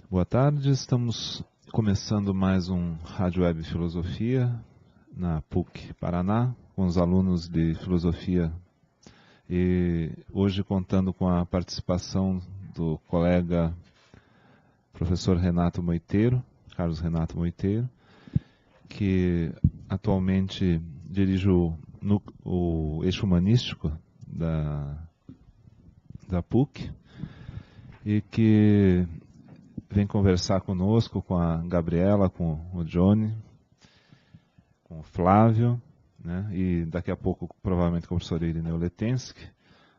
Boa tarde, estamos começando mais um Rádio Web Filosofia na PUC Paraná, com os alunos de Filosofia e hoje contando com a participação do colega professor Renato Moiteiro, Carlos Renato Moiteiro, que atualmente dirige o eixo humanístico da PUC e que vem conversar conosco, com a Gabriela, com o Johnny, com o Flávio, né, e daqui a pouco provavelmente com o professor Irineu Letensky,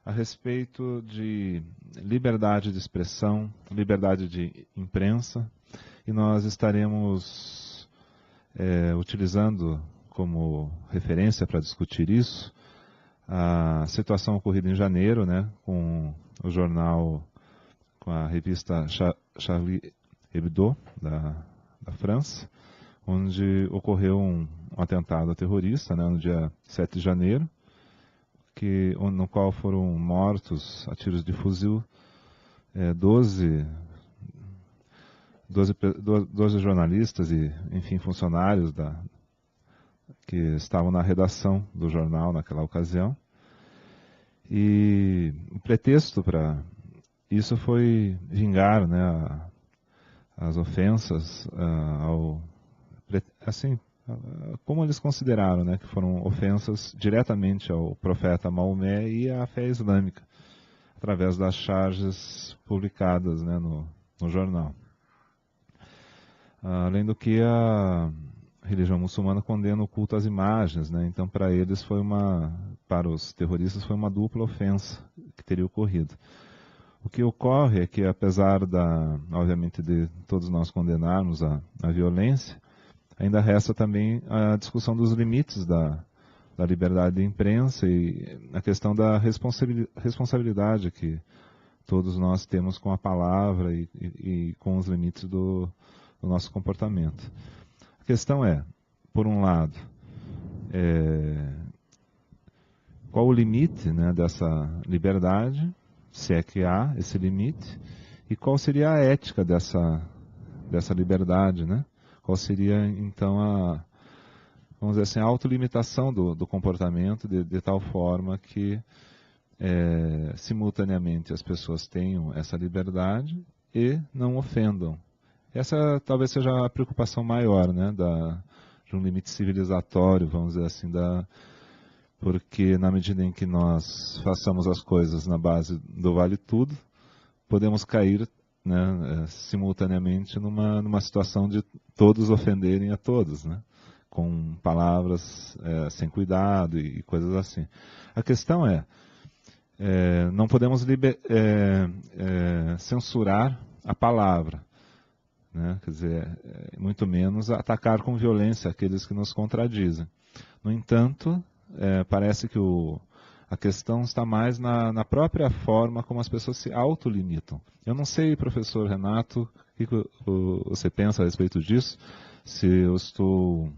a respeito de liberdade de expressão, liberdade de imprensa, e nós estaremos utilizando como referência para discutir isso a situação ocorrida em janeiro, né, com o jornal, com a revista Charlie Hebdo, da França, onde ocorreu um atentado terrorista, né, no dia 7 de janeiro, no qual foram mortos a tiros de fuzil 12 jornalistas e, enfim, funcionários que estavam na redação do jornal naquela ocasião. E o pretexto para isso foi vingar, né, as ofensas como eles consideraram, né, que foram ofensas diretamente ao profeta Maomé e à fé islâmica, através das charges publicadas, né, no jornal. Além do que a religião muçulmana condena o culto às imagens, né, então para eles para os terroristas foi uma dupla ofensa que teria ocorrido. O que ocorre é que, apesar obviamente, de todos nós condenarmos a violência, ainda resta também a discussão dos limites da liberdade de imprensa e a questão da responsabilidade que todos nós temos com a palavra e com os limites do nosso comportamento. A questão é, por um lado, qual o limite, né, dessa liberdade, se é que há esse limite, e qual seria a ética dessa liberdade, né? Qual seria, então, vamos dizer assim, a autolimitação do comportamento de tal forma que, simultaneamente, as pessoas tenham essa liberdade e não ofendam. Essa talvez seja a preocupação maior, né, de um limite civilizatório, vamos dizer assim, porque na medida em que nós façamos as coisas na base do vale tudo, podemos cair, né, simultaneamente numa situação de todos ofenderem a todos, né, com palavras sem cuidado e coisas assim. A questão não podemos censurar a palavra, né, quer dizer, muito menos atacar com violência aqueles que nos contradizem. No entanto, parece que a questão está mais na própria forma como as pessoas se autolimitam. Eu não sei, professor Renato, o que você pensa a respeito disso, se eu estou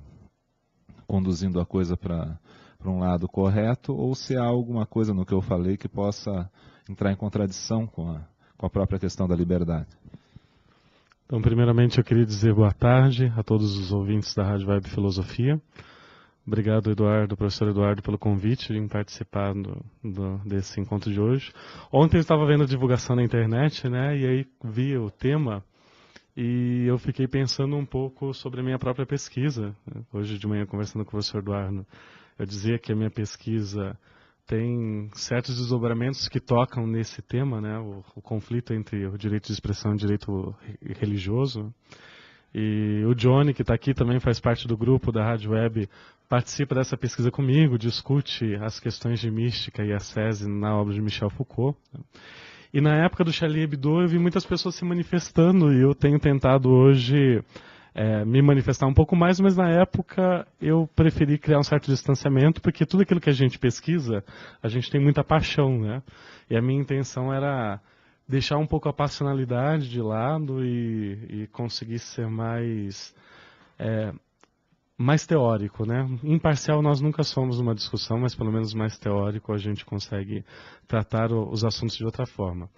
conduzindo a coisa para um lado correto ou se há alguma coisa no que eu falei que possa entrar em contradição com a própria questão da liberdade. Então, primeiramente, eu queria dizer boa tarde a todos os ouvintes da Rádio Web Filosofia. Obrigado, professor Eduardo, pelo convite em participar desse encontro de hoje. Ontem eu estava vendo a divulgação na internet, né, e aí vi o tema e eu fiquei pensando um pouco sobre a minha própria pesquisa. Hoje de manhã, conversando com o professor Eduardo, eu dizia que a minha pesquisa tem certos desdobramentos que tocam nesse tema, né, o conflito entre o direito de expressão e o direito religioso. E o Johnny, que está aqui, também faz parte do grupo da Rádio Web, participa dessa pesquisa comigo, discute as questões de mística e ascese na obra de Michel Foucault. E na época do Charlie Hebdo eu vi muitas pessoas se manifestando e eu tenho tentado hoje me manifestar um pouco mais, mas na época eu preferi criar um certo distanciamento, porque tudo aquilo que a gente pesquisa, a gente tem muita paixão, né? E a minha intenção era deixar um pouco a passionalidade de lado e conseguir ser mais teórico, né? Imparcial nós nunca somos numa discussão, mas pelo menos mais teórico a gente consegue tratar os assuntos de outra forma.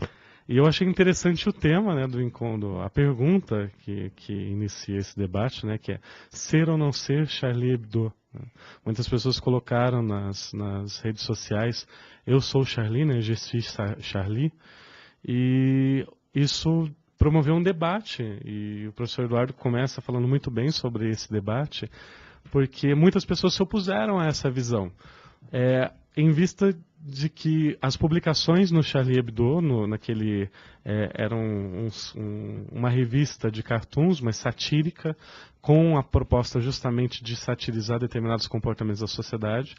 E eu achei interessante o tema, né, do encontro, a pergunta que inicia esse debate, né, que é ser ou não ser Charlie Hebdo. Muitas pessoas colocaram nas redes sociais, eu sou Charlie, né, je suis Charlie, e isso promoveu um debate, e o professor Eduardo começa falando muito bem sobre esse debate, porque muitas pessoas se opuseram a essa visão. Em vista de que as publicações no Charlie Hebdo, eram uma revista de cartoons, mas satírica, com a proposta justamente de satirizar determinados comportamentos da sociedade,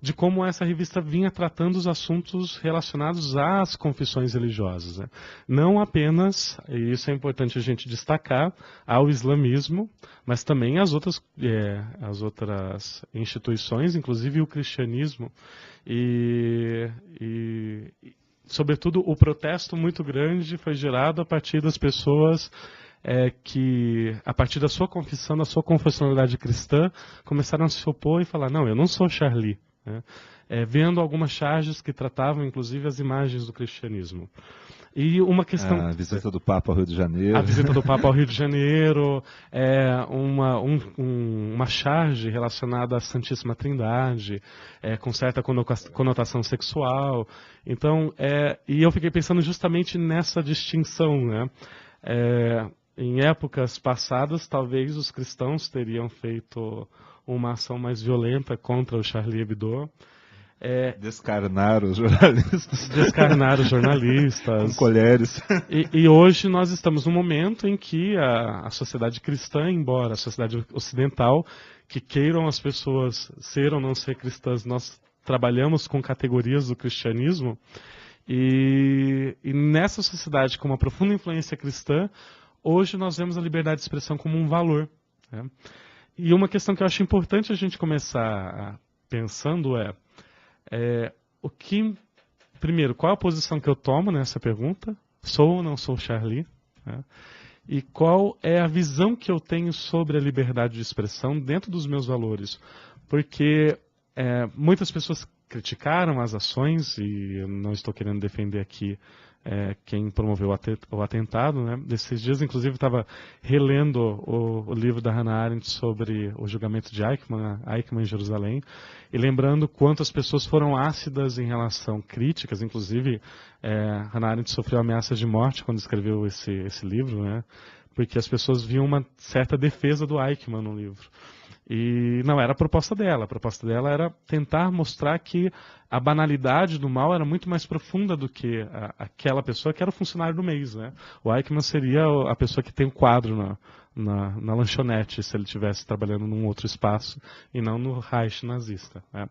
de como essa revista vinha tratando os assuntos relacionados às confissões religiosas, né? Não apenas, e isso é importante a gente destacar, ao islamismo, mas também as outras instituições, inclusive o cristianismo, e sobretudo o protesto muito grande foi gerado a partir das pessoas que, a partir da sua confissão, da sua confessionalidade cristã, começaram a se opor e falar, não, eu não sou Charlie, né? Vendo algumas charges que tratavam, inclusive, as imagens do cristianismo. E uma questão... A visita do Papa ao Rio de Janeiro. A visita do Papa ao Rio de Janeiro, uma charge relacionada à Santíssima Trindade, com certa conotação sexual. Então, e eu fiquei pensando justamente nessa distinção, né? Em épocas passadas, talvez os cristãos teriam feito uma ação mais violenta contra o Charlie Hebdo. Descarnar os jornalistas. Descarnar os jornalistas. Com colheres. E hoje nós estamos num momento em que a sociedade cristã, embora a sociedade ocidental, que queiram as pessoas ser ou não ser cristãs, nós trabalhamos com categorias do cristianismo, e nessa sociedade com uma profunda influência cristã, hoje nós vemos a liberdade de expressão como um valor, né? E uma questão que eu acho importante a gente começar pensando primeiro, qual a posição que eu tomo nessa pergunta? Sou ou não sou Charlie? Né? E qual é a visão que eu tenho sobre a liberdade de expressão dentro dos meus valores? Porque muitas pessoas criticaram as ações, e eu não estou querendo defender aqui quem promoveu o atentado, né? Esses dias, inclusive, estava relendo o livro da Hannah Arendt sobre o julgamento de Eichmann em Jerusalém, e lembrando quantas pessoas foram ácidas em relação críticas, inclusive Hannah Arendt sofreu ameaças de morte quando escreveu esse livro, né? Porque as pessoas viam uma certa defesa do Eichmann no livro. E não era a proposta dela era tentar mostrar que a banalidade do mal era muito mais profunda do que aquela pessoa que era o funcionário do mês, né? O Eichmann seria a pessoa que tem o quadro na lanchonete, se ele estivesse trabalhando num outro espaço e não no Reich nazista, né?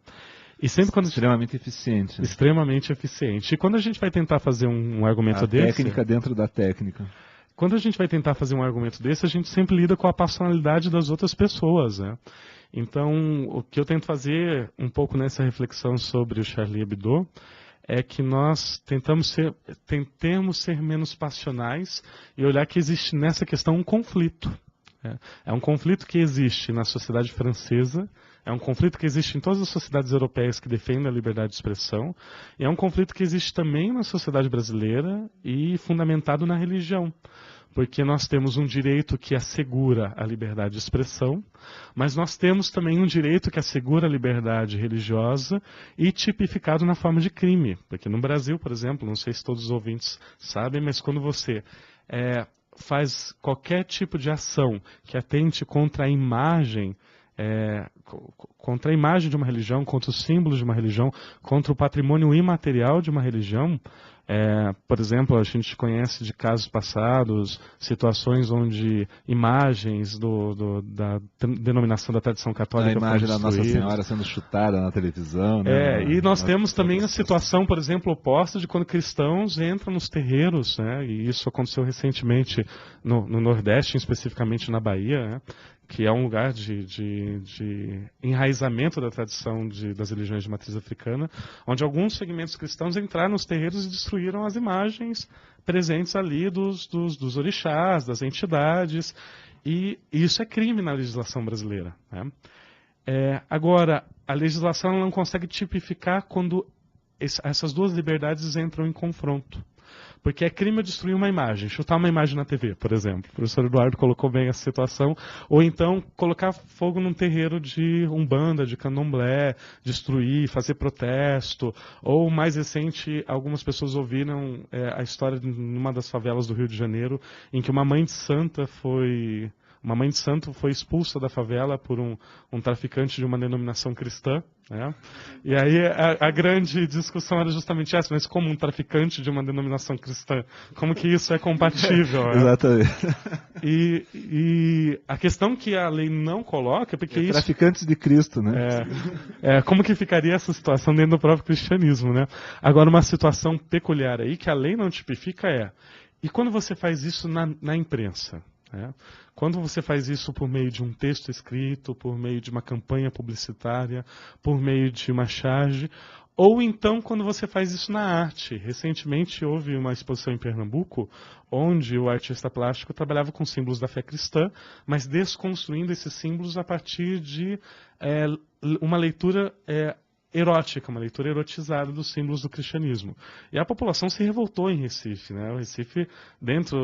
E sempre quando extremamente eficiente. Né? Extremamente eficiente. E quando a gente vai tentar fazer um argumento desse... técnica dentro da técnica. Quando a gente vai tentar fazer um argumento desse, a gente sempre lida com a passionalidade das outras pessoas, né? Então, o que eu tento fazer um pouco nessa reflexão sobre o Charlie Hebdo é que nós tentemos ser menos passionais e olhar que existe nessa questão um conflito. É um conflito que existe na sociedade francesa, é um conflito que existe em todas as sociedades europeias que defendem a liberdade de expressão, e é um conflito que existe também na sociedade brasileira e fundamentado na religião. Porque nós temos um direito que assegura a liberdade de expressão, mas nós temos também um direito que assegura a liberdade religiosa e tipificado na forma de crime. Porque no Brasil, por exemplo, não sei se todos os ouvintes sabem, mas quando você faz qualquer tipo de ação que atente contra a imagem de uma religião, contra os símbolos de uma religião, contra o patrimônio imaterial de uma religião. Por exemplo, a gente conhece de casos passados, situações onde imagens da denominação da tradição católica... A imagem da Nossa Senhora sendo chutada na televisão. Né? E nós temos também a situação, por exemplo, oposta de quando cristãos entram nos terreiros, né? E isso aconteceu recentemente no Nordeste, especificamente na Bahia, né? Que é um lugar de enraizamento da tradição das religiões de matriz africana, onde alguns segmentos cristãos entraram nos terreiros e destruíram as imagens presentes ali dos orixás, das entidades, e isso é crime na legislação brasileira, né? Agora, a legislação não consegue tipificar quando essas duas liberdades entram em confronto. Porque é crime destruir uma imagem, chutar uma imagem na TV, por exemplo. O professor Eduardo colocou bem essa situação. Ou então colocar fogo num terreiro de umbanda, de candomblé, destruir, fazer protesto. Ou, mais recente, algumas pessoas ouviram a história de uma das favelas do Rio de Janeiro, em que uma mãe de santo foi expulsa da favela por um traficante de uma denominação cristã. Né? E aí a grande discussão era justamente essa, mas como um traficante de uma denominação cristã, como que isso é compatível? Né? Exatamente. E a questão que a lei não coloca é porque traficantes de Cristo, né? Como que ficaria essa situação dentro do próprio cristianismo, né? Agora, uma situação peculiar aí que a lei não tipifica e quando você faz isso na imprensa? Quando você faz isso por meio de um texto escrito, por meio de uma campanha publicitária, por meio de uma charge, ou então quando você faz isso na arte. Recentemente houve uma exposição em Pernambuco, onde o artista plástico trabalhava com símbolos da fé cristã, mas desconstruindo esses símbolos a partir de uma leitura erótica, uma leitura erotizada dos símbolos do cristianismo. E a população se revoltou em Recife. Né? O Recife, dentre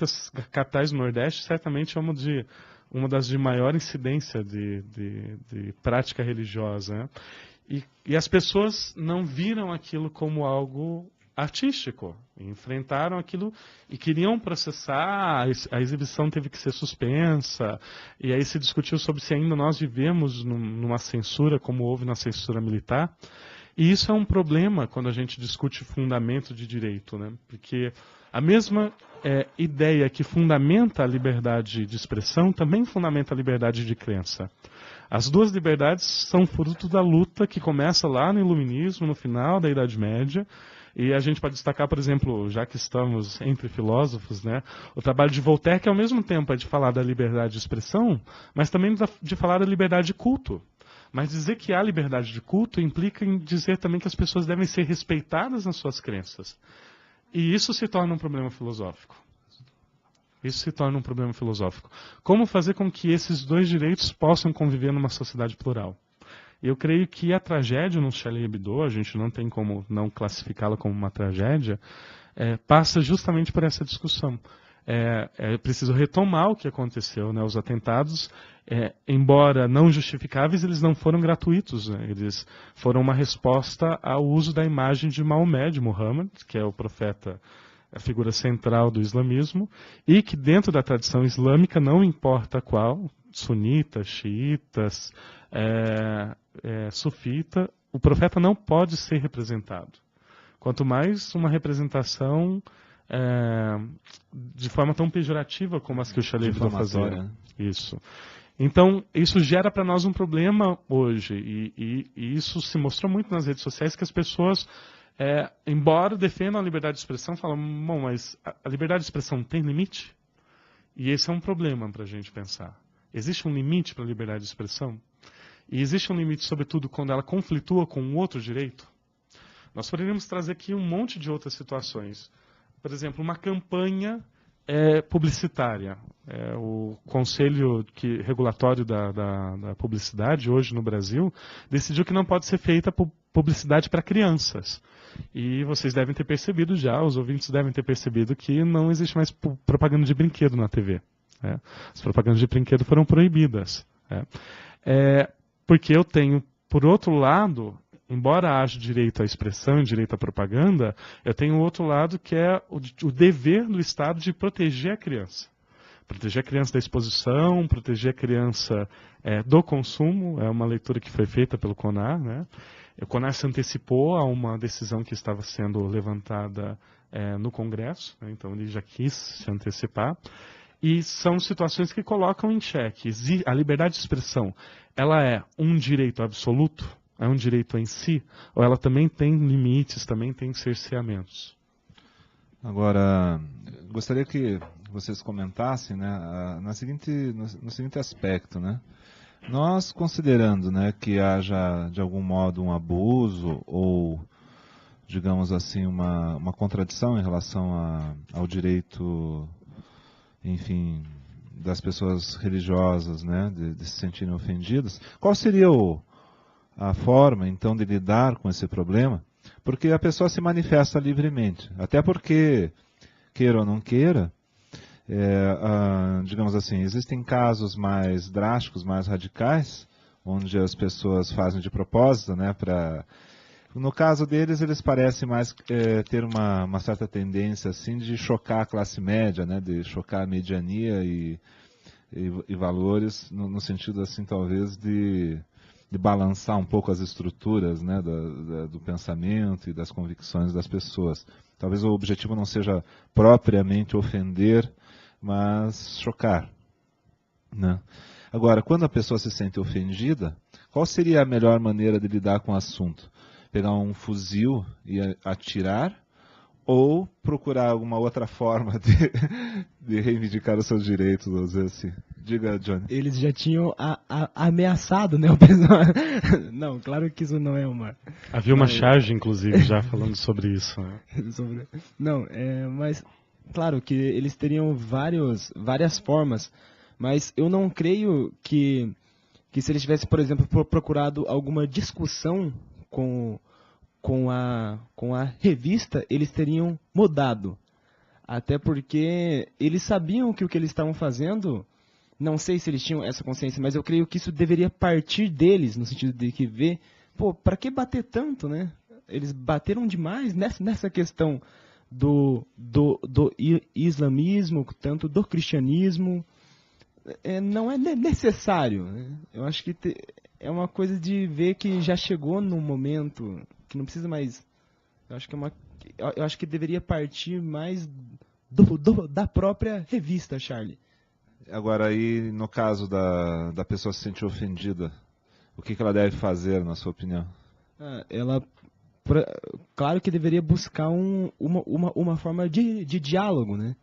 as capitais do Nordeste, certamente é uma das de maior incidência de prática religiosa. Né? E as pessoas não viram aquilo como algo artístico, enfrentaram aquilo e queriam processar, a exibição teve que ser suspensa, e aí se discutiu sobre se ainda nós vivemos numa censura como houve na censura militar, e isso é um problema quando a gente discute fundamento de direito, né? Porque a mesma ideia que fundamenta a liberdade de expressão também fundamenta a liberdade de crença. As duas liberdades são fruto da luta que começa lá no Iluminismo, no final da Idade Média. E a gente pode destacar, por exemplo, já que estamos entre filósofos, né, o trabalho de Voltaire, que ao mesmo tempo é de falar da liberdade de expressão, mas também de falar da liberdade de culto. Mas dizer que há liberdade de culto implica em dizer também que as pessoas devem ser respeitadas nas suas crenças. E isso se torna um problema filosófico. Isso se torna um problema filosófico. Como fazer com que esses dois direitos possam conviver numa sociedade plural? Eu creio que a tragédia no Charlie Hebdo, a gente não tem como não classificá-la como uma tragédia, passa justamente por essa discussão. É preciso retomar o que aconteceu. Né? Os atentados, embora não justificáveis, eles não foram gratuitos. Né? Eles foram uma resposta ao uso da imagem de Maomé, de Muhammad, que é o profeta, a figura central do islamismo, e que dentro da tradição islâmica, não importa qual, sunitas, xiitas, sufita, o profeta não pode ser representado. Quanto mais uma representação de forma tão pejorativa como as que o Charlie Hebdo fazia. Isso. Então, isso gera para nós um problema hoje, e isso se mostrou muito nas redes sociais, que as pessoas, embora defendam a liberdade de expressão, falam, bom, mas a liberdade de expressão tem limite? E esse é um problema para a gente pensar. Existe um limite para a liberdade de expressão? E existe um limite, sobretudo, quando ela conflitua com um outro direito? Nós poderíamos trazer aqui um monte de outras situações. Por exemplo, uma campanha publicitária. O Conselho Regulatório da Publicidade, hoje no Brasil, decidiu que não pode ser feita publicidade para crianças. E vocês devem ter percebido já, os ouvintes devem ter percebido, que não existe mais propaganda de brinquedo na TV. As propagandas de brinquedo foram proibidas. Porque eu tenho, por outro lado, embora haja direito à expressão e direito à propaganda, eu tenho o outro lado que é o dever do Estado de proteger a criança. Proteger a criança da exposição, proteger a criança do consumo, é uma leitura que foi feita pelo CONAR. Né? O CONAR se antecipou a uma decisão que estava sendo levantada no Congresso, né? Então ele já quis se antecipar. E são situações que colocam em xeque. A liberdade de expressão, ela é um direito absoluto? É um direito em si? Ou ela também tem limites, também tem cerceamentos? Agora, gostaria que vocês comentassem, né, no seguinte aspecto, né? Nós considerando, né, que haja de algum modo um abuso ou, digamos assim, uma contradição em relação ao direito, enfim, das pessoas religiosas, né, de se sentirem ofendidas, qual seria a forma, então, de lidar com esse problema, Porque a pessoa se manifesta livremente. Até porque, queira ou não queira, digamos assim, existem casos mais drásticos, mais radicais, onde as pessoas fazem de propósito, né, no caso deles, eles parecem mais ter uma certa tendência assim de chocar a classe média, né, de chocar a mediania e valores no sentido assim talvez de balançar um pouco as estruturas, né, do pensamento e das convicções das pessoas. Talvez o objetivo não seja propriamente ofender, mas chocar, né? Agora, quando a pessoa se sente ofendida, qual seria a melhor maneira de lidar com o assunto? Pegar um fuzil e atirar? Ou procurar alguma outra forma de reivindicar os seus direitos, vamos dizer assim? Diga, Johnny. Eles já tinham ameaçado, né, o pessoal. Não, claro que isso não é uma... Havia uma charge, inclusive, já falando sobre isso. Né? Não, mas claro que eles teriam várias formas, mas eu não creio que se eles tivessem, por exemplo, procurado alguma discussão com a revista, eles teriam mudado. Até porque eles sabiam que o que eles estavam fazendo, não sei se eles tinham essa consciência, mas eu creio que isso deveria partir deles, no sentido de que ver, para que bater tanto, né? Eles bateram demais nessa questão do islamismo, tanto do cristianismo. Não é necessário, né? Eu acho que é uma coisa de ver que já chegou num momento que não precisa mais. Eu acho que deveria partir mais da própria revista, Charlie. Agora, aí no caso da pessoa se sentir ofendida, o que ela deve fazer, na sua opinião? Claro que deveria buscar uma forma de diálogo, né?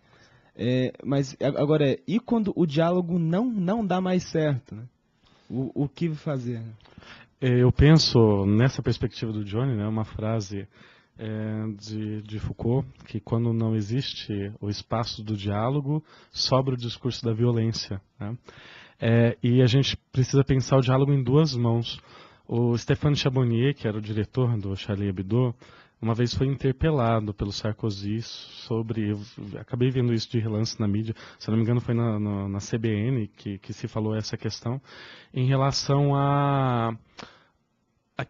Mas agora, e quando o diálogo não dá mais certo, né? O que fazer? Eu penso, nessa perspectiva do Johnny, né, uma frase de Foucault, que quando não existe o espaço do diálogo, sobra o discurso da violência. Né? E a gente precisa pensar o diálogo em duas mãos. O Stéphane Charbonnier, que era o diretor do Charlie Hebdo, uma vez foi interpelado pelo Sarkozy sobre... Eu acabei vendo isso de relance na mídia, se não me engano foi na CBN que se falou essa questão, em relação a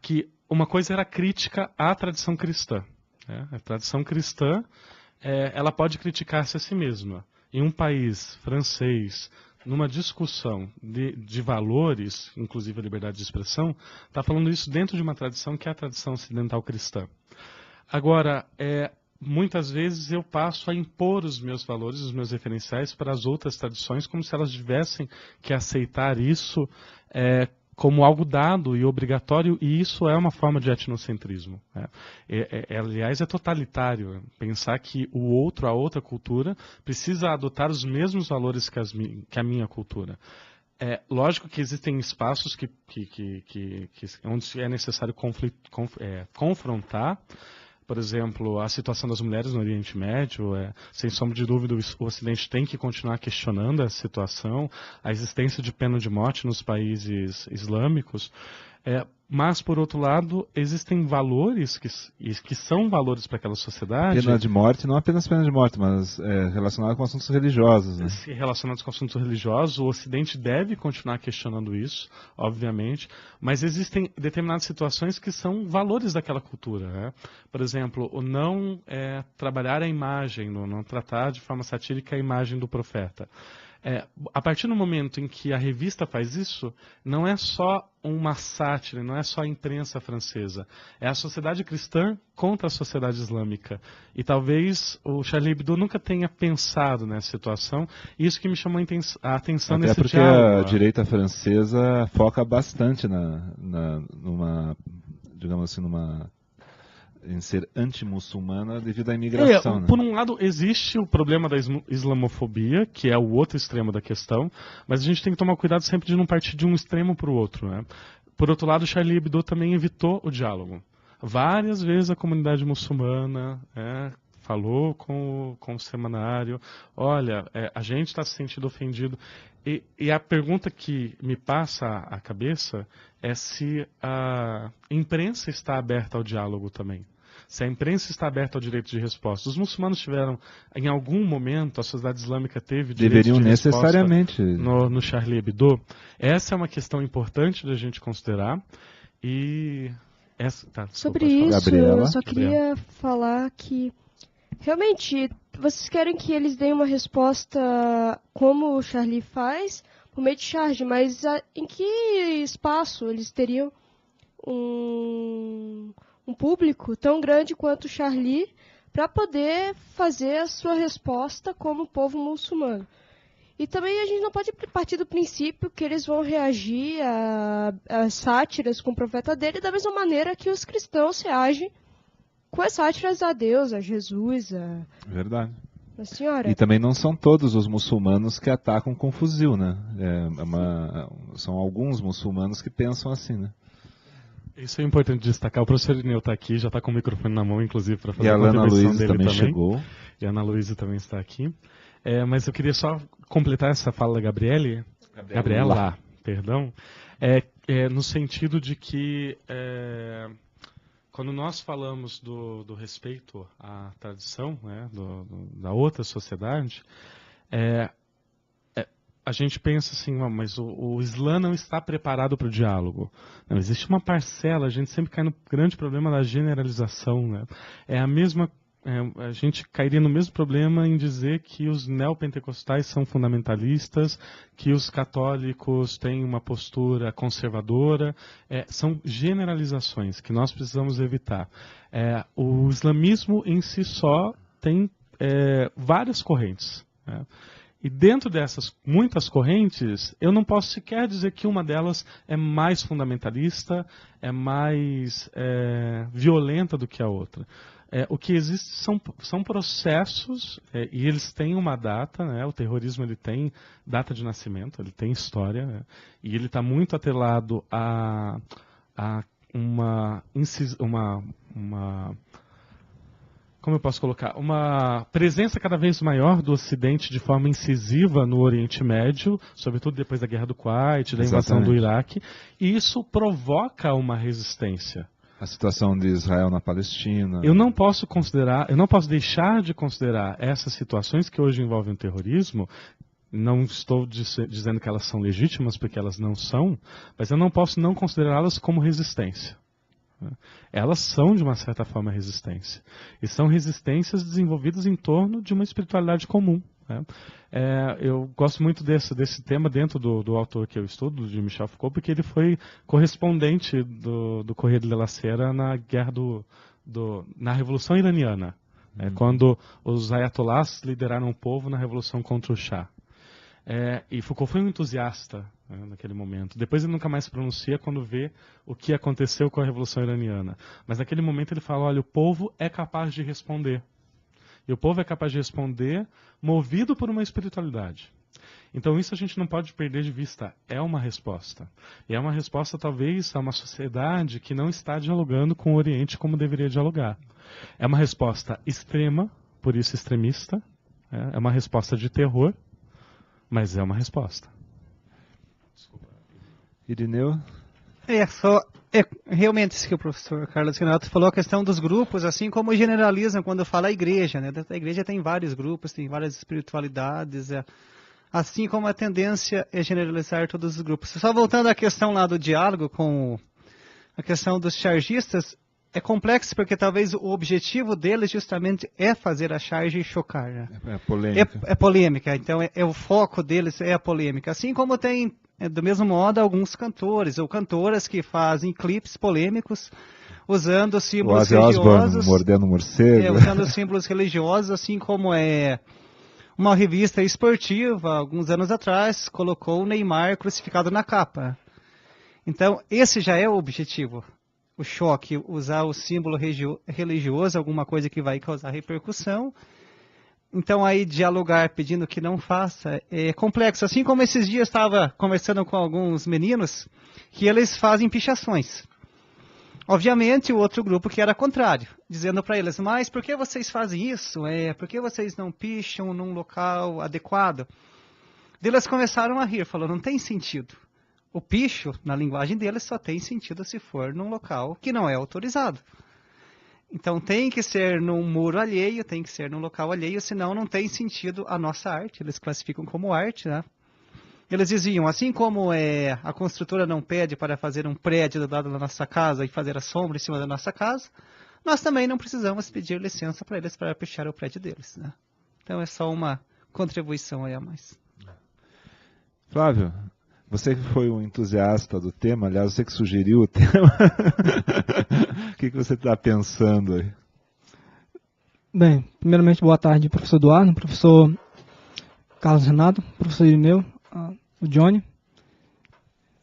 que uma coisa era crítica à tradição cristã. A tradição cristã, ela pode criticar-se a si mesma. Em um país francês, numa discussão de valores, inclusive a liberdade de expressão, está falando isso dentro de uma tradição que é a tradição ocidental cristã. Agora, muitas vezes eu passo a impor os meus valores, os meus referenciais para as outras tradições, como se elas tivessem que aceitar isso como algo dado e obrigatório, e isso é uma forma de etnocentrismo. Aliás, é totalitário pensar que o outro, a outra cultura, precisa adotar os mesmos valores que a minha cultura. Lógico que existem espaços onde é necessário confrontar. Por exemplo, a situação das mulheres no Oriente Médio, sem sombra de dúvida, o Ocidente tem que continuar questionando essa situação, a existência de pena de morte nos países islâmicos, mas, por outro lado, existem valores que são valores para aquela sociedade. Pena de morte, não apenas pena de morte, mas relacionado com assuntos religiosos. Né? Relacionados com assuntos religiosos, o Ocidente deve continuar questionando isso, obviamente, mas existem determinadas situações que são valores daquela cultura. Né? Por exemplo, o não trabalhar a imagem, não tratar de forma satírica a imagem do profeta. A partir do momento em que a revista faz isso, não é só uma sátira, não é só a imprensa francesa, é a sociedade cristã contra a sociedade islâmica. E talvez o Charlie Hebdo nunca tenha pensado nessa situação, e isso que me chamou a atenção nesse diálogo. Até porque a direita francesa foca bastante numa, digamos assim, em ser anti-muçulmana devido à imigração. Né? Por um lado, existe o problema da islamofobia, que é o outro extremo da questão, mas a gente tem que tomar cuidado sempre de não partir de um extremo para o outro. Né? Por outro lado, Charlie Hebdo também evitou o diálogo. Várias vezes a comunidade muçulmana falou com o semanário, olha, a gente está se sentindo ofendido. E a pergunta que me passa à cabeça é se a imprensa está aberta ao diálogo também. Se a imprensa está aberta ao direito de resposta. Os muçulmanos tiveram, em algum momento, a sociedade islâmica teve direito Deveriam de necessariamente no Charlie Hebdo. Essa é uma questão importante da gente considerar. E sobre isso, Gabriela. eu só queria falar que realmente vocês querem que eles deem uma resposta como o Charlie faz por meio de charge, mas em que espaço eles teriam um público tão grande quanto o Charlie para poder fazer a sua resposta como povo muçulmano? E também a gente não pode partir do princípio que eles vão reagir às sátiras com o profeta dele da mesma maneira que os cristãos reagem com as sátiras a Deus, a Jesus, Verdade. a Senhora. E também não são todos os muçulmanos que atacam com fuzil, né? São alguns muçulmanos que pensam assim, né? Isso é importante destacar. O professor Irineu está aqui, já está com o microfone na mão, inclusive, para fazer a contribuição Ana Luísa dele também chegou. E a Ana Luísa também está aqui. Mas eu queria só completar essa fala da Gabriela, perdão, no sentido de que quando nós falamos do respeito à tradição, né, da outra sociedade, a gente pensa assim, mas o Islã não está preparado para o diálogo. Não, existe uma parcela, a gente sempre cai no grande problema da generalização. Né? A gente cairia no mesmo problema em dizer que os neopentecostais são fundamentalistas, que os católicos têm uma postura conservadora. São generalizações que nós precisamos evitar. O islamismo em si só tem várias correntes. Né? E dentro dessas muitas correntes, eu não posso sequer dizer que uma delas é mais fundamentalista, é mais violenta do que a outra. O que existe são processos, e eles têm uma data, né? O terrorismo ele tem data de nascimento, ele tem história, né? E ele está muito atrelado a como eu posso colocar? Uma presença cada vez maior do Ocidente de forma incisiva no Oriente Médio, sobretudo depois da Guerra do Kuwait, da invasão do Iraque, e isso provoca uma resistência. A situação de Israel na Palestina. Eu não posso deixar de considerar essas situações que hoje envolvem o terrorismo. Não estou dizendo que elas são legítimas, porque elas não são, mas eu não posso não considerá-las como resistência. Elas são, de uma certa forma, resistência. E são resistências desenvolvidas em torno de uma espiritualidade comum. Né? Eu gosto muito desse tema dentro do autor que eu estudo, de Michel Foucault, porque ele foi correspondente do Correio de la Sera na guerra na Revolução Iraniana, quando os ayatollahs lideraram o povo na revolução contra o Shah. E Foucault foi um entusiasta naquele momento. Depois ele nunca mais se pronuncia quando vê o que aconteceu com a Revolução Iraniana. Mas naquele momento ele fala, olha, o povo é capaz de responder. E o povo é capaz de responder movido por uma espiritualidade. Então isso a gente não pode perder de vista. É uma resposta. E é uma resposta talvez a uma sociedade que não está dialogando com o Oriente como deveria dialogar. É uma resposta extrema, por isso extremista. É uma resposta de terror, mas é uma resposta. Irineu? Realmente isso que o professor Carlos Renato falou, a questão dos grupos, assim como generalizam quando fala a igreja, né? A igreja tem vários grupos, tem várias espiritualidades, assim como a tendência é generalizar todos os grupos. Só voltando à questão lá do diálogo com a questão dos chargistas, é complexo porque talvez o objetivo deles justamente é fazer a charge e chocar. Né? É polêmica. É polêmica, então o foco deles é a polêmica. Assim como tem, do mesmo modo, alguns cantores ou cantoras que fazem clipes polêmicos usando símbolos religiosos. Mordendo morcego. Usando símbolos religiosos, assim como uma revista esportiva, alguns anos atrás, colocou o Neymar crucificado na capa. Então, esse já é o objetivo. O choque, usar o símbolo religioso, alguma coisa que vai causar repercussão. Então, aí, dialogar pedindo que não faça é complexo. Assim como esses dias estava conversando com alguns meninos que eles fazem pichações. Obviamente, o outro grupo que era contrário, dizendo para eles, mas por que vocês fazem isso? Por que vocês não picham num local adequado? Eles começaram a rir, falando, não tem sentido. O picho, na linguagem deles, só tem sentido se for num local que não é autorizado. Então tem que ser num muro alheio, tem que ser num local alheio, senão não tem sentido a nossa arte. Eles classificam como arte, né? Eles diziam, assim como a construtora não pede para fazer um prédio do lado da nossa casa e fazer a sombra em cima da nossa casa, nós também não precisamos pedir licença para eles para pichar o prédio deles, né? Então é só uma contribuição aí a mais. Flávio, você que foi um entusiasta do tema, aliás, você que sugeriu o tema, o que você está pensando aí? Bem, primeiramente, boa tarde, professor Eduardo, professor Carlos Renato, professor Irineu, o Johnny,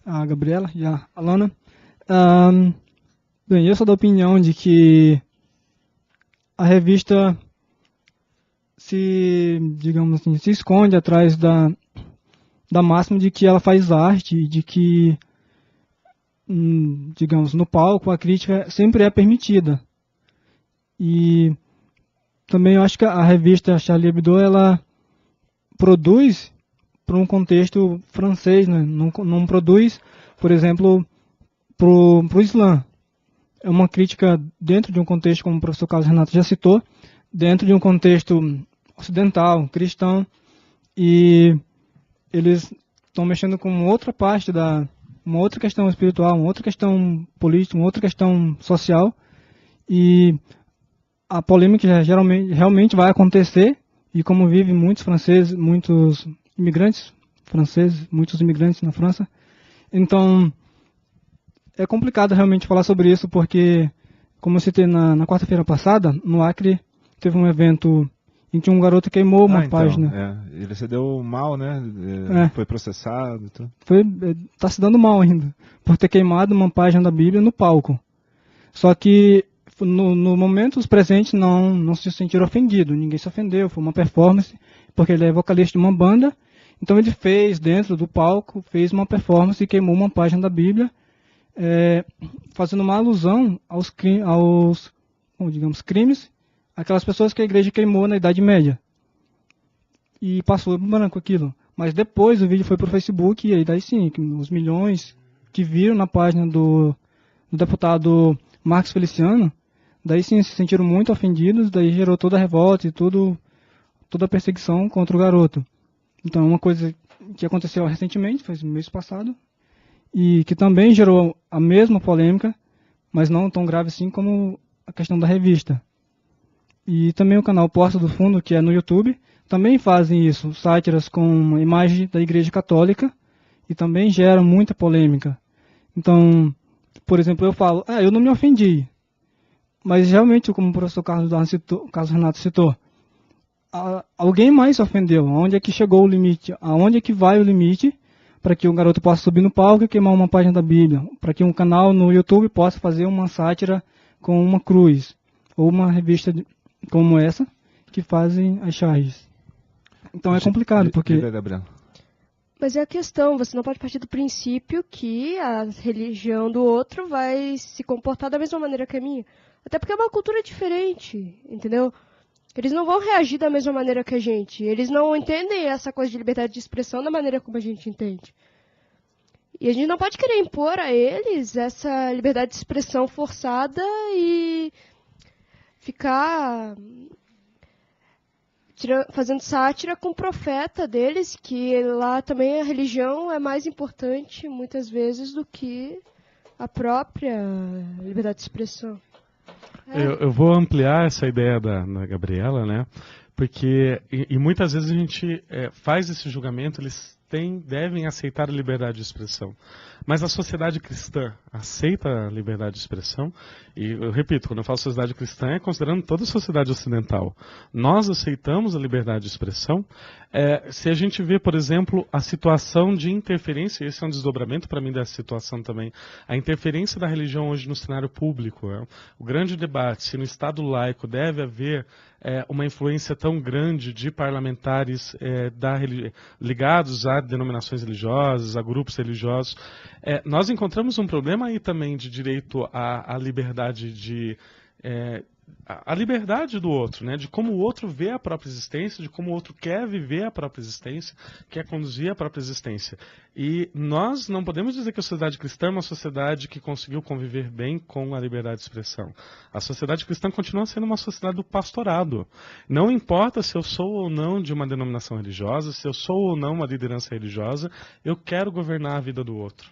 a Gabriela e a Alana. Bem, eu sou da opinião de que a revista digamos assim, se esconde atrás da máxima de que ela faz arte, de que, digamos, no palco a crítica sempre é permitida. E também eu acho que a revista Charlie Hebdo, ela produz para um contexto francês, né? Não produz, por exemplo, para o Islã. É uma crítica dentro de um contexto, como o professor Carlos Renato já citou, dentro de um contexto ocidental, cristão, e eles estão mexendo com outra parte uma outra questão espiritual, uma outra questão política, uma outra questão social, e a polêmica realmente vai acontecer, e como vivem muitos franceses, muitos imigrantes franceses, muitos imigrantes na França, então é complicado realmente falar sobre isso, porque, como eu citei na quarta-feira passada, no Acre teve um evento em que um garoto queimou uma página. Ele se deu mal, né? Foi processado. Tudo. Tá se dando mal ainda, por ter queimado uma página da Bíblia no palco. Só que, no momento, os presentes não se sentiram ofendidos. Ninguém se ofendeu, foi uma performance, porque ele é vocalista de uma banda. Então ele fez, dentro do palco, fez uma performance e queimou uma página da Bíblia, fazendo uma alusão aos digamos, crimes, aquelas pessoas que a igreja queimou na Idade Média. E passou branco aquilo. Mas depois o vídeo foi para o Facebook, e aí daí sim, os milhões que viram na página do deputado Marcos Feliciano, daí sim se sentiram muito ofendidos, daí gerou toda a revolta e toda a perseguição contra o garoto. Então, uma coisa que aconteceu recentemente, foi no mês passado, e que também gerou a mesma polêmica, mas não tão grave assim como a questão da revista. E também o canal Porta do Fundo, que é no YouTube, também fazem isso, sátiras com uma imagem da Igreja Católica, e também geram muita polêmica. Então, por exemplo, eu falo, eu não me ofendi, mas realmente, como o professor Carlos Renato citou, alguém mais se ofendeu. Aonde é que chegou o limite? Aonde é que vai o limite para que um garoto possa subir no palco e queimar uma página da Bíblia? Para que um canal no YouTube possa fazer uma sátira com uma cruz? Ou uma revista como essa, que fazem as charges. Então é complicado, porque... Mas é a questão, você não pode partir do princípio que a religião do outro vai se comportar da mesma maneira que a minha. Até porque é uma cultura diferente, entendeu? Eles não vão reagir da mesma maneira que a gente. Eles não entendem essa coisa de liberdade de expressão da maneira como a gente entende. E a gente não pode querer impor a eles essa liberdade de expressão forçada e ficar fazendo sátira com o profeta deles, que lá também a religião é mais importante, muitas vezes, do que a própria liberdade de expressão. Eu vou ampliar essa ideia da Gabriela, né? Porque, e muitas vezes a gente faz esse julgamento, eles devem aceitar a liberdade de expressão. Mas a sociedade cristã aceita a liberdade de expressão? E eu repito, quando eu falo sociedade cristã, é considerando toda a sociedade ocidental. Nós aceitamos a liberdade de expressão? Se a gente vê, por exemplo, a situação de interferência, esse é um desdobramento para mim dessa situação também, a interferência da religião hoje no cenário público. O grande debate, se no Estado laico deve haver uma influência tão grande de parlamentares ligados a denominações religiosas, a grupos religiosos. Nós encontramos um problema aí também de direito à liberdade a liberdade do outro, né? De como o outro vê a própria existência, de como o outro quer viver a própria existência, quer conduzir a própria existência. E nós não podemos dizer que a sociedade cristã é uma sociedade que conseguiu conviver bem com a liberdade de expressão. A sociedade cristã continua sendo uma sociedade do pastorado. Não importa se eu sou ou não de uma denominação religiosa, se eu sou ou não uma liderança religiosa, eu quero governar a vida do outro.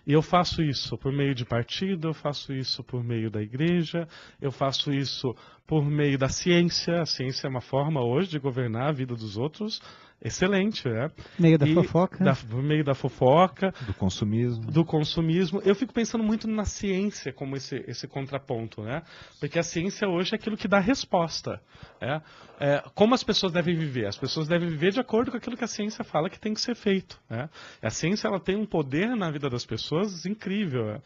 E eu faço isso por meio de partido, eu faço isso por meio da igreja, eu faço isso por meio da ciência. A ciência é uma forma hoje de governar a vida dos outros excelente, né? Meio da fofoca. Por meio da fofoca. Do consumismo. Do consumismo. Eu fico pensando muito na ciência como esse contraponto, né? Porque a ciência hoje é aquilo que dá resposta. Como as pessoas devem viver? As pessoas devem viver de acordo com aquilo que a ciência fala que tem que ser feito. A ciência ela tem um poder na vida das pessoas incrível.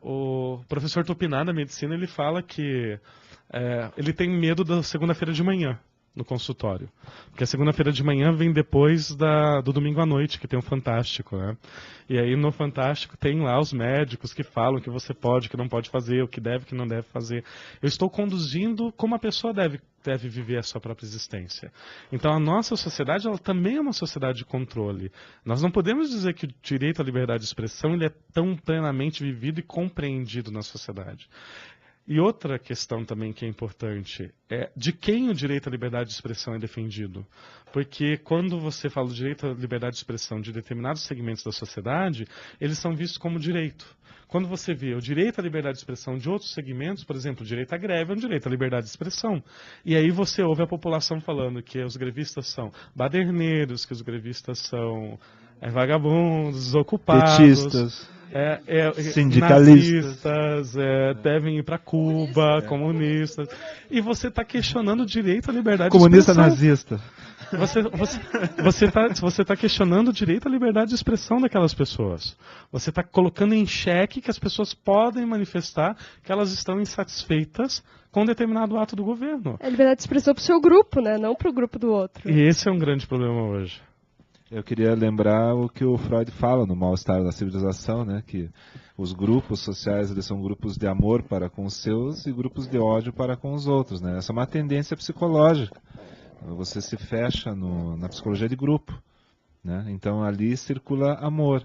O professor Tupinambá da medicina ele fala que ele tem medo da segunda-feira de manhã no consultório. Porque a segunda-feira de manhã vem depois do domingo à noite, que tem o Fantástico, né? E aí no Fantástico tem lá os médicos que falam o que você pode, o que não pode fazer, o que deve, o que não deve fazer. Eu estou conduzindo como a pessoa deve viver a sua própria existência. Então a nossa sociedade ela também é uma sociedade de controle. Nós não podemos dizer que o direito à liberdade de expressão ele é tão plenamente vivido e compreendido na sociedade. E outra questão também que é importante é de quem o direito à liberdade de expressão é defendido. Porque quando você fala do direito à liberdade de expressão de determinados segmentos da sociedade, eles são vistos como direito. Quando você vê o direito à liberdade de expressão de outros segmentos, por exemplo, o direito à greve é um direito à liberdade de expressão. E aí você ouve a população falando que os grevistas são baderneiros, que os grevistas são vagabundos, desocupados. Petistas. Sindicalistas, devem ir para Cuba, comunistas. E você está questionando o direito à liberdade comunista de expressão. Nazista. Você tá questionando o direito à liberdade de expressão daquelas pessoas. Você está colocando em xeque que as pessoas podem manifestar que elas estão insatisfeitas com determinado ato do governo. É liberdade de expressão para o seu grupo, né? Não para o grupo do outro. E esse é um grande problema hoje. Eu queria lembrar o que o Freud fala no Mal-Estar da Civilização, né? Que os grupos sociais eles são grupos de amor para com os seus e grupos de ódio para com os outros, né? Essa é uma tendência psicológica. Você se fecha na psicologia de grupo, né? Então ali circula amor.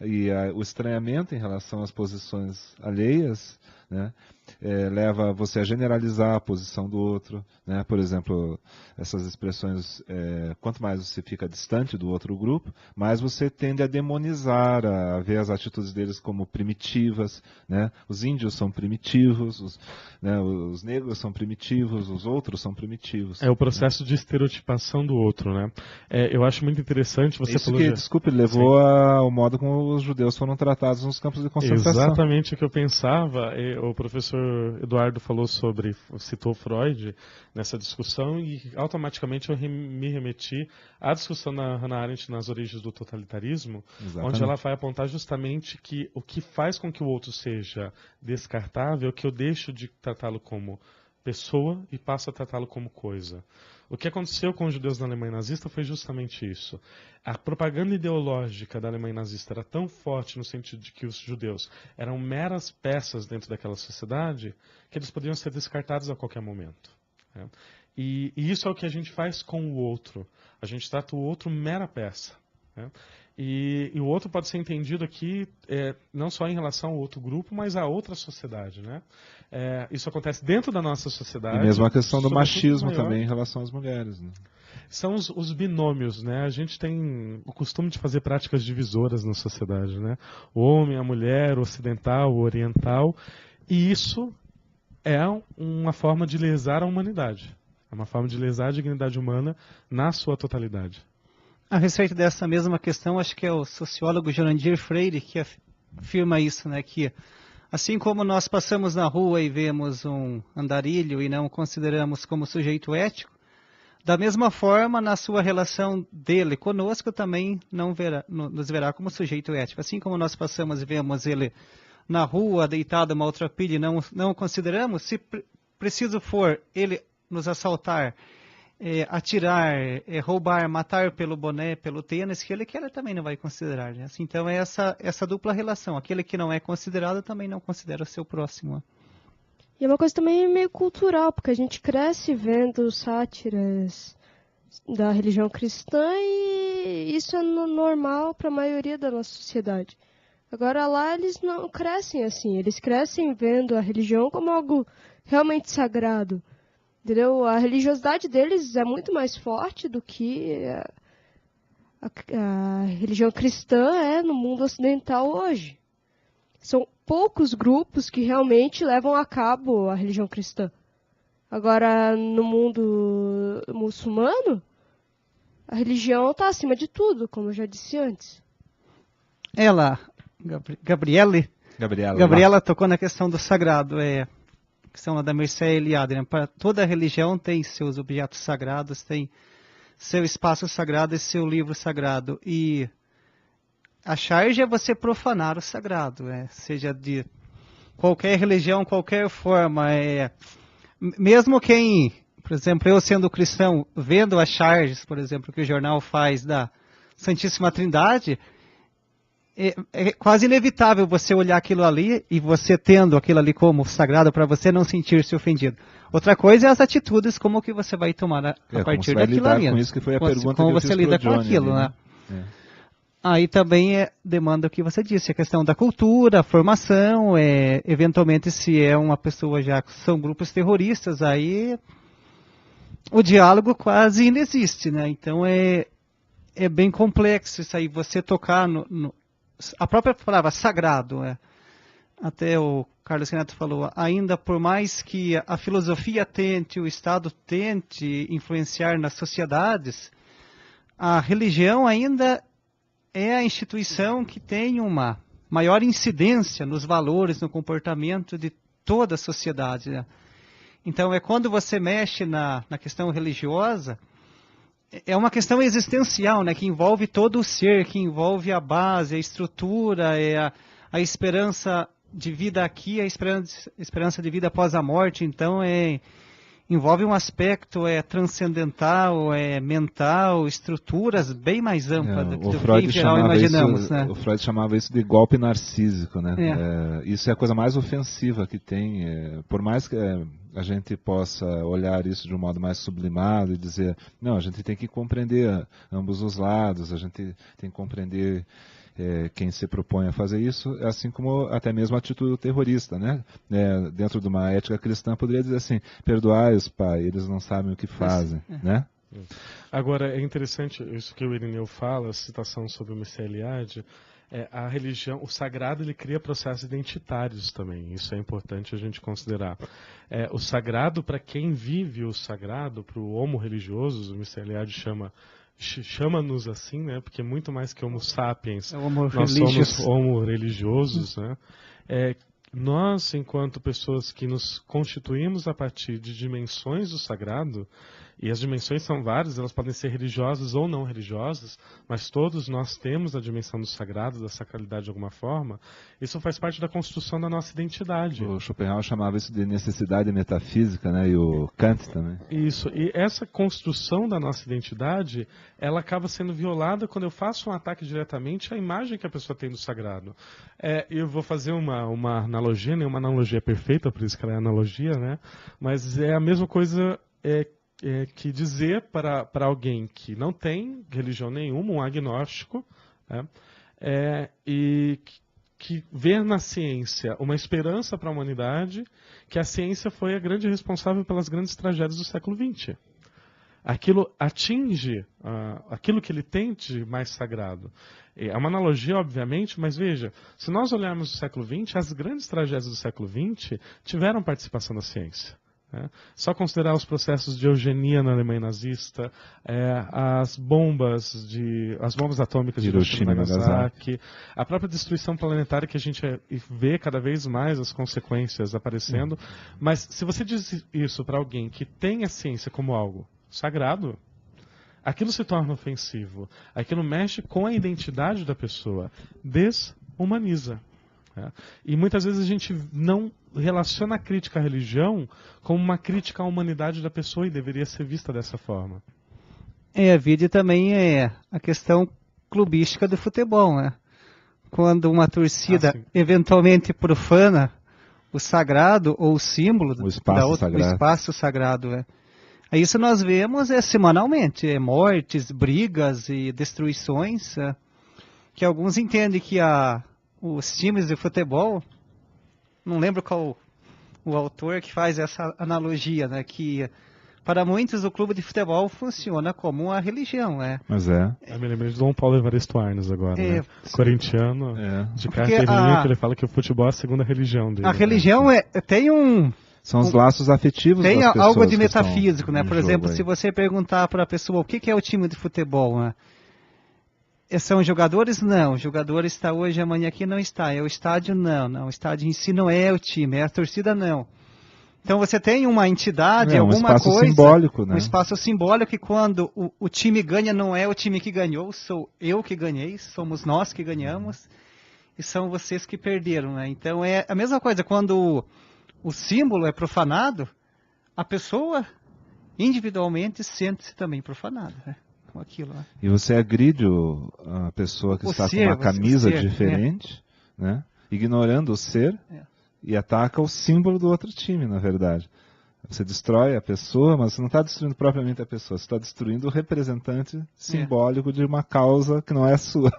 E o estranhamento em relação às posições alheias, né, leva você a generalizar a posição do outro, né? Por exemplo, essas expressões, quanto mais você fica distante do outro grupo, mais você tende a demonizar, a ver as atitudes deles como primitivas, né? Os índios são primitivos, os negros são primitivos, os outros são primitivos. É o processo de estereotipação do outro, né? Eu acho muito interessante você isso que, desculpe, levou ao modo como os judeus foram tratados nos campos de concentração. Exatamente o que eu pensava. O professor Eduardo citou Freud nessa discussão e automaticamente eu me remeti à discussão da Hannah Arendt nas origens do totalitarismo, exatamente, onde ela vai apontar justamente que o que faz com que o outro seja descartável é que eu deixo de tratá-lo como pessoa e passo a tratá-lo como coisa. O que aconteceu com os judeus na Alemanha nazista foi justamente isso. A propaganda ideológica da Alemanha nazista era tão forte no sentido de que os judeus eram meras peças dentro daquela sociedade que eles podiam ser descartados a qualquer momento. Né? E isso é o que a gente faz com o outro. A gente trata o outro mera peça. Né? E o outro pode ser entendido aqui não só em relação ao outro grupo, mas a outra sociedade. Né? Isso acontece dentro da nossa sociedade. E mesmo a questão do machismo também em relação às mulheres. Né? São os binômios. Né? A gente tem o costume de fazer práticas divisoras na sociedade. Né? O homem, a mulher, o ocidental, o oriental. E isso é uma forma de lesar a humanidade. É uma forma de lesar a dignidade humana na sua totalidade. A respeito dessa mesma questão, acho que é o sociólogo Jurandir Freire que afirma isso, né? Que assim como nós passamos na rua e vemos um andarilho e não o consideramos como sujeito ético, da mesma forma, na sua relação dele conosco, também nos verá como sujeito ético. Assim como nós passamos e vemos ele na rua, deitado uma outra pilha e não o consideramos, se preciso for ele nos assaltar, atirar, roubar, matar pelo boné, pelo tênis, que ele também não vai considerar. Né? Assim, então é essa dupla relação. Aquele que não é considerado também não considera o seu próximo. E é uma coisa também meio cultural, porque a gente cresce vendo sátiras da religião cristã e isso é normal para a maioria da nossa sociedade. Agora lá eles não crescem assim, eles crescem vendo a religião como algo realmente sagrado. Entendeu? A religiosidade deles é muito mais forte do que a religião cristã é no mundo ocidental hoje. São poucos grupos que realmente levam a cabo a religião cristã. Agora, no mundo muçulmano, a religião está acima de tudo, como eu já disse antes. Gabriela tocou na questão do sagrado, a questão lá da Mircea Eliade, né? Para toda religião tem seus objetos sagrados, tem seu espaço sagrado e seu livro sagrado. E a charge é você profanar o sagrado, seja de qualquer religião, qualquer forma. Mesmo quem, por exemplo, eu sendo cristão, vendo as charges, por exemplo, que o jornal faz da Santíssima Trindade, é quase inevitável você olhar aquilo ali e você tendo aquilo ali como sagrado para você não sentir-se ofendido. Outra coisa é as atitudes, como que você vai tomar a partir daquilo ali. Com isso que foi a pergunta como que eu você fiz lida pro com Johnny aquilo, ali, né? Aí também demanda o que você disse, a questão da cultura, a formação, eventualmente se é uma pessoa já, são grupos terroristas, aí o diálogo quase inexiste, né? Então é bem complexo isso aí, você tocar a própria palavra sagrado, até o Carlos Renato falou, ainda por mais que a filosofia tente, o Estado tente influenciar nas sociedades, a religião ainda é a instituição que tem uma maior incidência nos valores, no comportamento de toda a sociedade, né? Então, quando você mexe na questão religiosa, é uma questão existencial, né, que envolve todo o ser, que envolve a base, a estrutura, a esperança de vida aqui, a esperança de vida após a morte. Então, envolve um aspecto transcendental, mental, estruturas bem mais amplas do que em geral imaginamos. Né? O Freud chamava isso de golpe narcísico, né? Isso é a coisa mais ofensiva que tem. Por mais que a gente possa olhar isso de um modo mais sublimado e dizer, não, a gente tem que compreender ambos os lados, a gente tem que compreender quem se propõe a fazer isso, assim como até mesmo a atitude terrorista, né? Dentro de uma ética cristã, poderia dizer assim, perdoai-os, pai, eles não sabem o que fazem, né? Agora, é interessante isso que o Irineu fala, a citação sobre o Mircea Eliade, a religião, o sagrado, ele cria processos identitários também, isso é importante a gente considerar. O sagrado, para quem vive o sagrado, para o homo religioso, o Mircea Eliade chama-nos assim, né? Porque muito mais que homo sapiens, nós somos homo religiosos, né? Nós, enquanto pessoas que nos constituímos a partir de dimensões do sagrado, e as dimensões são várias, elas podem ser religiosas ou não religiosas, mas todos nós temos a dimensão do sagrado, da sacralidade de alguma forma, isso faz parte da construção da nossa identidade. O Schopenhauer chamava isso de necessidade metafísica, né? E o Kant também. Isso, e essa construção da nossa identidade, ela acaba sendo violada quando eu faço um ataque diretamente à imagem que a pessoa tem do sagrado. Eu vou fazer uma analogia, nenhuma analogia perfeita, por isso que ela é analogia, né? Mas é a mesma coisa que dizer para alguém que não tem religião nenhuma, um agnóstico, e que vê na ciência uma esperança para a humanidade, que a ciência foi a grande responsável pelas grandes tragédias do século XX. Aquilo atinge aquilo que ele tem de mais sagrado. É uma analogia, obviamente, mas veja, se nós olharmos o século XX, as grandes tragédias do século XX tiveram participação da ciência. Só considerar os processos de eugenia na Alemanha nazista, as bombas atômicas de Hiroshima e Nagasaki, a própria destruição planetária que a gente vê cada vez mais as consequências aparecendo. Mas se você diz isso para alguém que tem a ciência como algo sagrado, aquilo se torna ofensivo, aquilo mexe com a identidade da pessoa, desumaniza. E muitas vezes a gente não relaciona a crítica à religião como uma crítica à humanidade da pessoa e deveria ser vista dessa forma. A vida também é a questão clubística do futebol, né? Quando uma torcida eventualmente profana o sagrado ou o símbolo O espaço sagrado. O espaço sagrado. Isso nós vemos semanalmente, mortes, brigas e destruições, que alguns entendem que os times de futebol, não lembro qual o autor que faz essa analogia, né, que para muitos o clube de futebol funciona como uma religião. Mas Eu me lembrei de Dom Paulo Evaristo Arnes agora, né? Corintiano, de carteirinha, que ele fala que o futebol é a segunda religião dele. A religião tem são os laços afetivos tem das pessoas algo de metafísico, né? Por exemplo, aí. se você perguntar para a pessoa o que é o time de futebol, né? São jogadores? Não. O jogador está hoje, amanhã aqui não está. É o estádio? Não. O estádio em si não é o time, é a torcida? Não. Então você tem uma entidade, alguma coisa... um espaço simbólico, né? Um espaço simbólico que quando o time ganha, não é o time que ganhou, sou eu que ganhei, somos nós que ganhamos, e são vocês que perderam, né? Então é a mesma coisa, quando o símbolo é profanado, a pessoa individualmente sente-se também profanada, né? Com aquilo, né? E você agride a pessoa que está com uma camisa diferente, né? Ignorando o ser, e ataca o símbolo do outro time, na verdade. Você destrói a pessoa, mas você não está destruindo propriamente a pessoa, você está destruindo o representante simbólico de uma causa que não é a sua.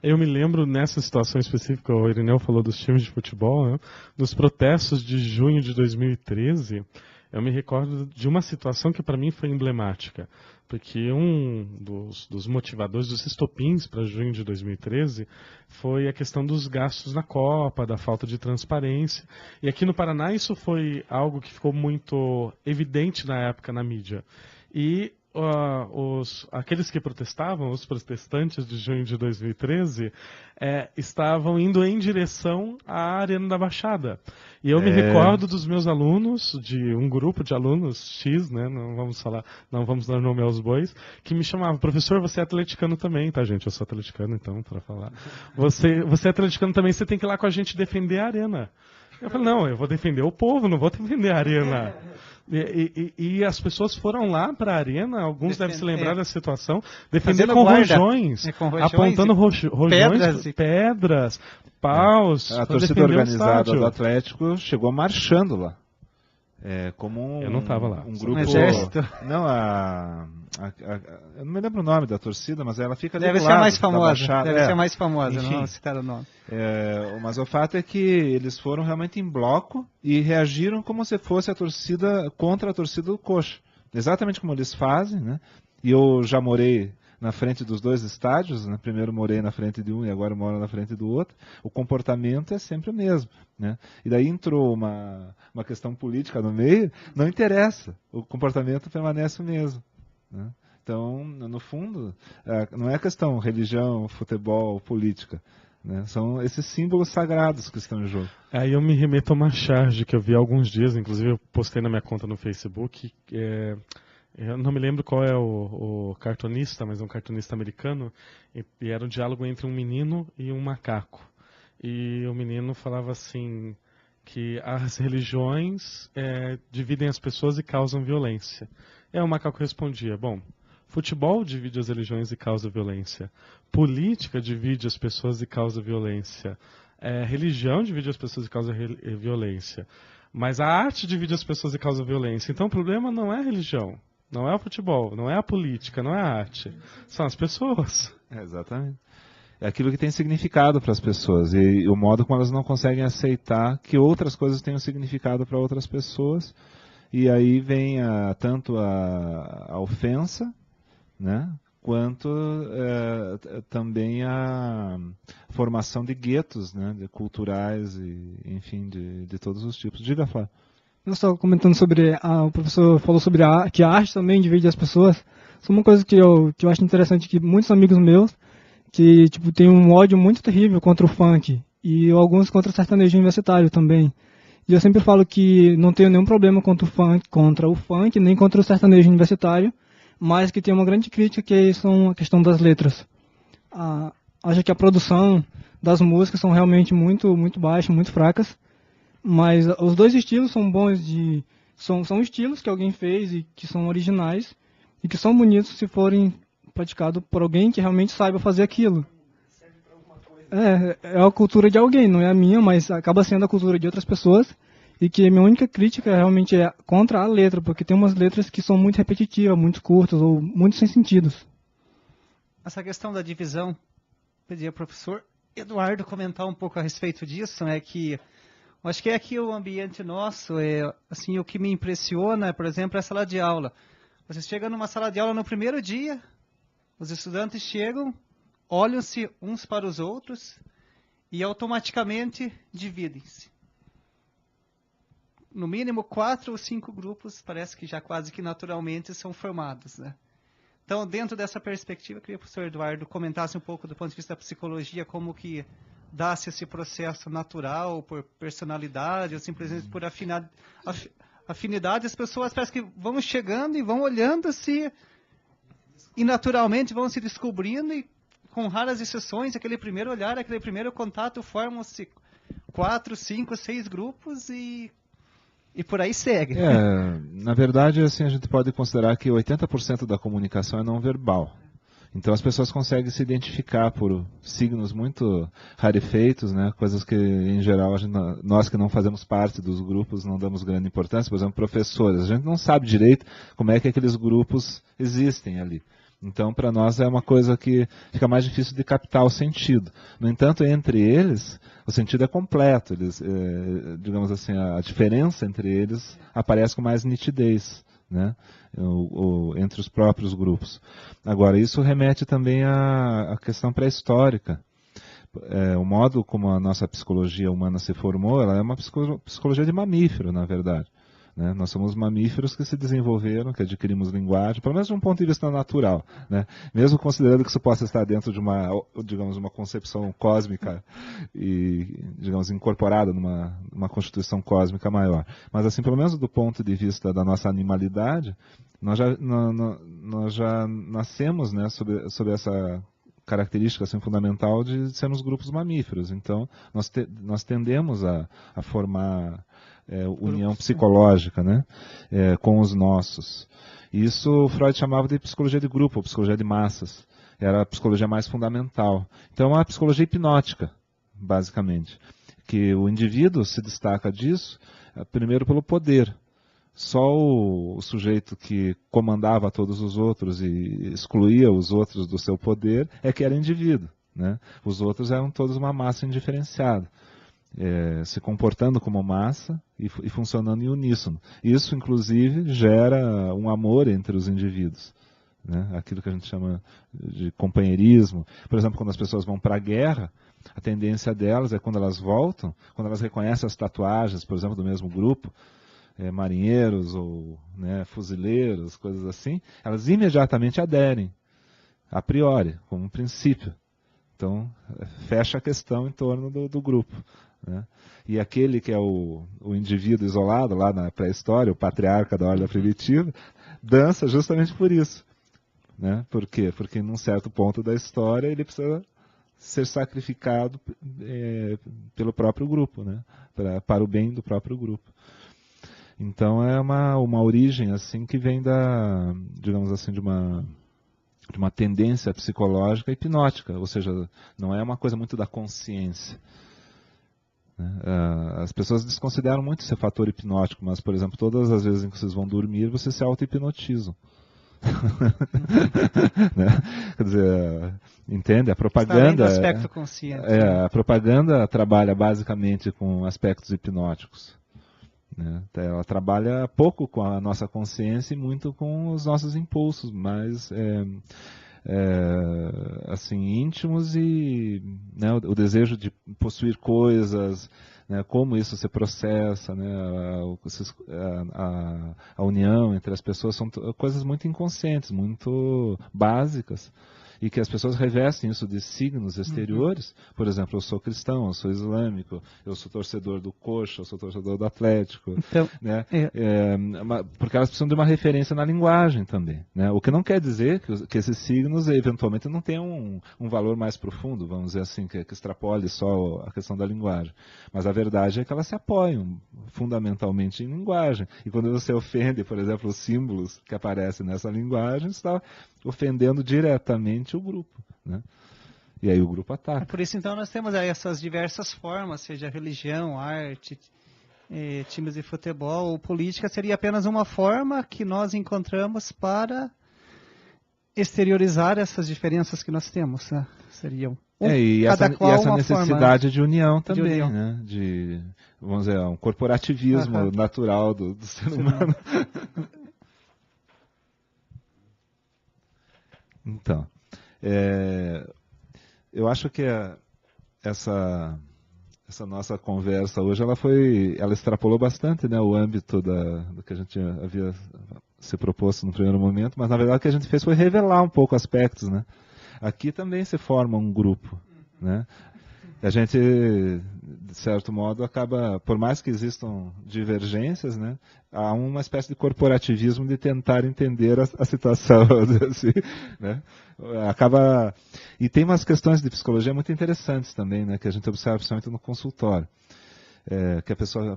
Eu me lembro, nessa situação específica, o Irineu falou dos times de futebol, né? Nos protestos de junho de 2013, eu me recordo de uma situação que para mim foi emblemática, porque um dos motivadores, dos estopins para junho de 2013, foi a questão dos gastos na Copa, da falta de transparência. E aqui no Paraná isso foi algo que ficou muito evidente na época na mídia. E aqueles que protestavam, os protestantes de junho de 2013, estavam indo em direção à Arena da Baixada. E eu me recordo dos meus alunos, de um grupo de alunos X, né, não vamos dar nome aos bois, que me chamavam: professor, você é atleticano também, tá, gente? Eu sou atleticano, então, para falar. Você é atleticano também, você tem que ir lá com a gente defender a Arena. Eu falei: não, eu vou defender o povo, não vou defender a Arena. E as pessoas foram lá para a arena, alguns devem se lembrar da situação, defendendo com rojões, apontando rojões, pedras, paus. A torcida organizada do Atlético chegou marchando lá. Como eu não estava lá. Um grupo. Exército. Não, eu não me lembro o nome da torcida, mas ela fica ali Deve ser mais famosa. Deve ser mais famosa, enfim, não vamos citar o nome. Mas o fato é que eles foram realmente em bloco e reagiram como se fosse a torcida contra a torcida do Coxa. Exatamente como eles fazem, né? E eu já morei na frente dos dois estádios, né? Primeiro morei na frente de um e agora moro na frente do outro. O comportamento é sempre o mesmo, né? E daí entrou uma questão política no meio, não interessa, o comportamento permanece o mesmo, né? Então, no fundo, não é questão religião, futebol, política, né? São esses símbolos sagrados que estão em jogo. Aí eu me remeto a uma charge que eu vi há alguns dias, inclusive eu postei na minha conta no Facebook. Eu não me lembro qual é o cartunista, mas é um cartunista americano, e era um diálogo entre um menino e um macaco. E o menino falava assim, que as religiões dividem as pessoas e causam violência. E o macaco respondia: bom, futebol divide as religiões e causa violência. Política divide as pessoas e causa violência. Religião divide as pessoas e causa violência. Mas a arte divide as pessoas e causa violência. Então o problema não é a religião, não é o futebol, não é a política, não é a arte. São as pessoas. Exatamente. É aquilo que tem significado para as pessoas e o modo como elas não conseguem aceitar que outras coisas tenham significado para outras pessoas. E aí vem tanto a ofensa, né, quanto também a formação de guetos, né, culturais e, enfim, de todos os tipos. Diga, Flávio. Eu estava comentando sobre, o professor falou sobre que a arte também divide as pessoas. Isso é uma coisa que eu acho interessante, que muitos amigos meus que tem um ódio muito terrível contra o funk e alguns contra o sertanejo universitário também. E eu sempre falo que não tenho nenhum problema contra o funk nem contra o sertanejo universitário, mas que tem uma grande crítica, que são a questão das letras. Acho que a produção das músicas são realmente muito, muito baixas, muito fracas, mas os dois estilos são bons, são estilos que alguém fez e que são originais e que são bonitos se forem praticados por alguém que realmente saiba fazer aquilo. É a cultura de alguém, não é a minha, mas acaba sendo a cultura de outras pessoas. E que a minha única crítica realmente é contra a letra, porque tem umas letras que são muito repetitivas, muito curtas ou muito sem sentidos. Essa questão da divisão, pedi ao professor Eduardo comentar um pouco a respeito disso, né, que eu acho que é que o ambiente nosso, assim, o que me impressiona, por exemplo, é a sala de aula. Você chega numa sala de aula no primeiro dia, os estudantes chegam, olham-se uns para os outros e automaticamente dividem-se. No mínimo 4 ou 5 grupos, parece que já quase que naturalmente são formados, né? Então, dentro dessa perspectiva, eu queria que o professor Eduardo comentasse um pouco do ponto de vista da psicologia, como que dá-se esse processo natural, por personalidade, ou simplesmente por afinidade. As pessoas parece que vão chegando e vão olhando-se e naturalmente vão se descobrindo e, com raras exceções, aquele primeiro olhar, aquele primeiro contato, formam-se 4, 5, 6 grupos e por aí segue. Na verdade, assim, a gente pode considerar que 80% da comunicação é não verbal. Então as pessoas conseguem se identificar por signos muito rarefeitos, né? Coisas que, em geral, nós que não fazemos parte dos grupos não damos grande importância. Por exemplo, professores. A gente não sabe direito como é que aqueles grupos existem ali. Então, para nós é uma coisa que fica mais difícil de captar o sentido. No entanto, entre eles, o sentido é completo. Eles, digamos assim, a diferença entre eles aparece com mais nitidez, né? Entre os próprios grupos. Agora, isso remete também à questão pré-histórica. O modo como a nossa psicologia humana se formou, ela é uma psicologia de mamífero, na verdade. Né? Nós somos mamíferos que se desenvolveram, que adquirimos linguagem, pelo menos de um ponto de vista natural, né? Mesmo considerando que isso possa estar dentro de uma, digamos, uma concepção cósmica e, digamos, incorporada numa constituição cósmica maior. Mas, assim, pelo menos do ponto de vista da nossa animalidade, nós já nascemos, né, sob essa característica assim, fundamental de sermos grupos mamíferos. Então, nós tendemos a formar união psicológica, né, com os nossos. Isso Freud chamava de psicologia de grupo, ou psicologia de massas. Era a psicologia mais fundamental. Então, é uma psicologia hipnótica, basicamente. Que o indivíduo se destaca disso, primeiro pelo poder. Só o sujeito que comandava todos os outros e excluía os outros do seu poder é que era indivíduo, né? Os outros eram todos uma massa indiferenciada. Se comportando como massa e funcionando em uníssono. Isso, inclusive, gera um amor entre os indivíduos, né? Aquilo que a gente chama de companheirismo. Por exemplo, quando as pessoas vão para a guerra, a tendência delas é, quando elas voltam, quando elas reconhecem as tatuagens, por exemplo, do mesmo grupo, marinheiros ou, né, fuzileiros, coisas assim, elas imediatamente aderem, a priori, como um princípio. Então, fecha a questão em torno do grupo. Né? E aquele que é o indivíduo isolado, lá na pré-história, o patriarca da ordem primitiva, dança justamente por isso. Né? Por quê? Porque num certo ponto da história ele precisa ser sacrificado pelo próprio grupo, né? Para o bem do próprio grupo. Então é uma origem assim que vem digamos assim, de uma tendência psicológica hipnótica, ou seja, não é uma coisa muito da consciência. As pessoas desconsideram muito esse fator hipnótico, mas, por exemplo, todas as vezes em que vocês vão dormir, vocês se auto-hipnotizam. Né? Quer dizer, entende? A propaganda. Está além do aspecto consciente. A propaganda trabalha basicamente com aspectos hipnóticos. Né? Ela trabalha pouco com a nossa consciência e muito com os nossos impulsos, mas assim, íntimos e, né, o desejo de possuir coisas, né, como isso se processa, né, a união entre as pessoas são coisas muito inconscientes, muito básicas, e que as pessoas revestem isso de signos exteriores. Por exemplo, eu sou cristão, eu sou islâmico, eu sou torcedor do Coxa, eu sou torcedor do Atlético. Então, né? Porque elas precisam de uma referência na linguagem também. Né? O que não quer dizer que esses signos eventualmente não tenham um valor mais profundo, vamos dizer assim, que extrapole só a questão da linguagem. Mas a verdade é que elas se apoiam fundamentalmente em linguagem. E quando você ofende, por exemplo, os símbolos que aparecem nessa linguagem, você está ofendendo diretamente o grupo. Né? E aí o grupo ataca. Por isso, então, nós temos aí essas diversas formas, seja religião, arte, times de futebol ou política, seria apenas uma forma que nós encontramos para exteriorizar essas diferenças que nós temos, né? Seriam e essa necessidade de união também, né? Vamos dizer, um corporativismo natural do ser humano. Então, eu acho que essa nossa conversa hoje, ela extrapolou bastante, né, o âmbito do que a gente havia se proposto no primeiro momento, mas na verdade o que a gente fez foi revelar um pouco aspectos, né? Aqui também se forma um grupo, né? A gente, de certo modo, acaba, por mais que existam divergências, né, há uma espécie de corporativismo de tentar entender a situação, assim, né? E tem umas questões de psicologia muito interessantes também, né, que a gente observa principalmente no consultório. Que a pessoa,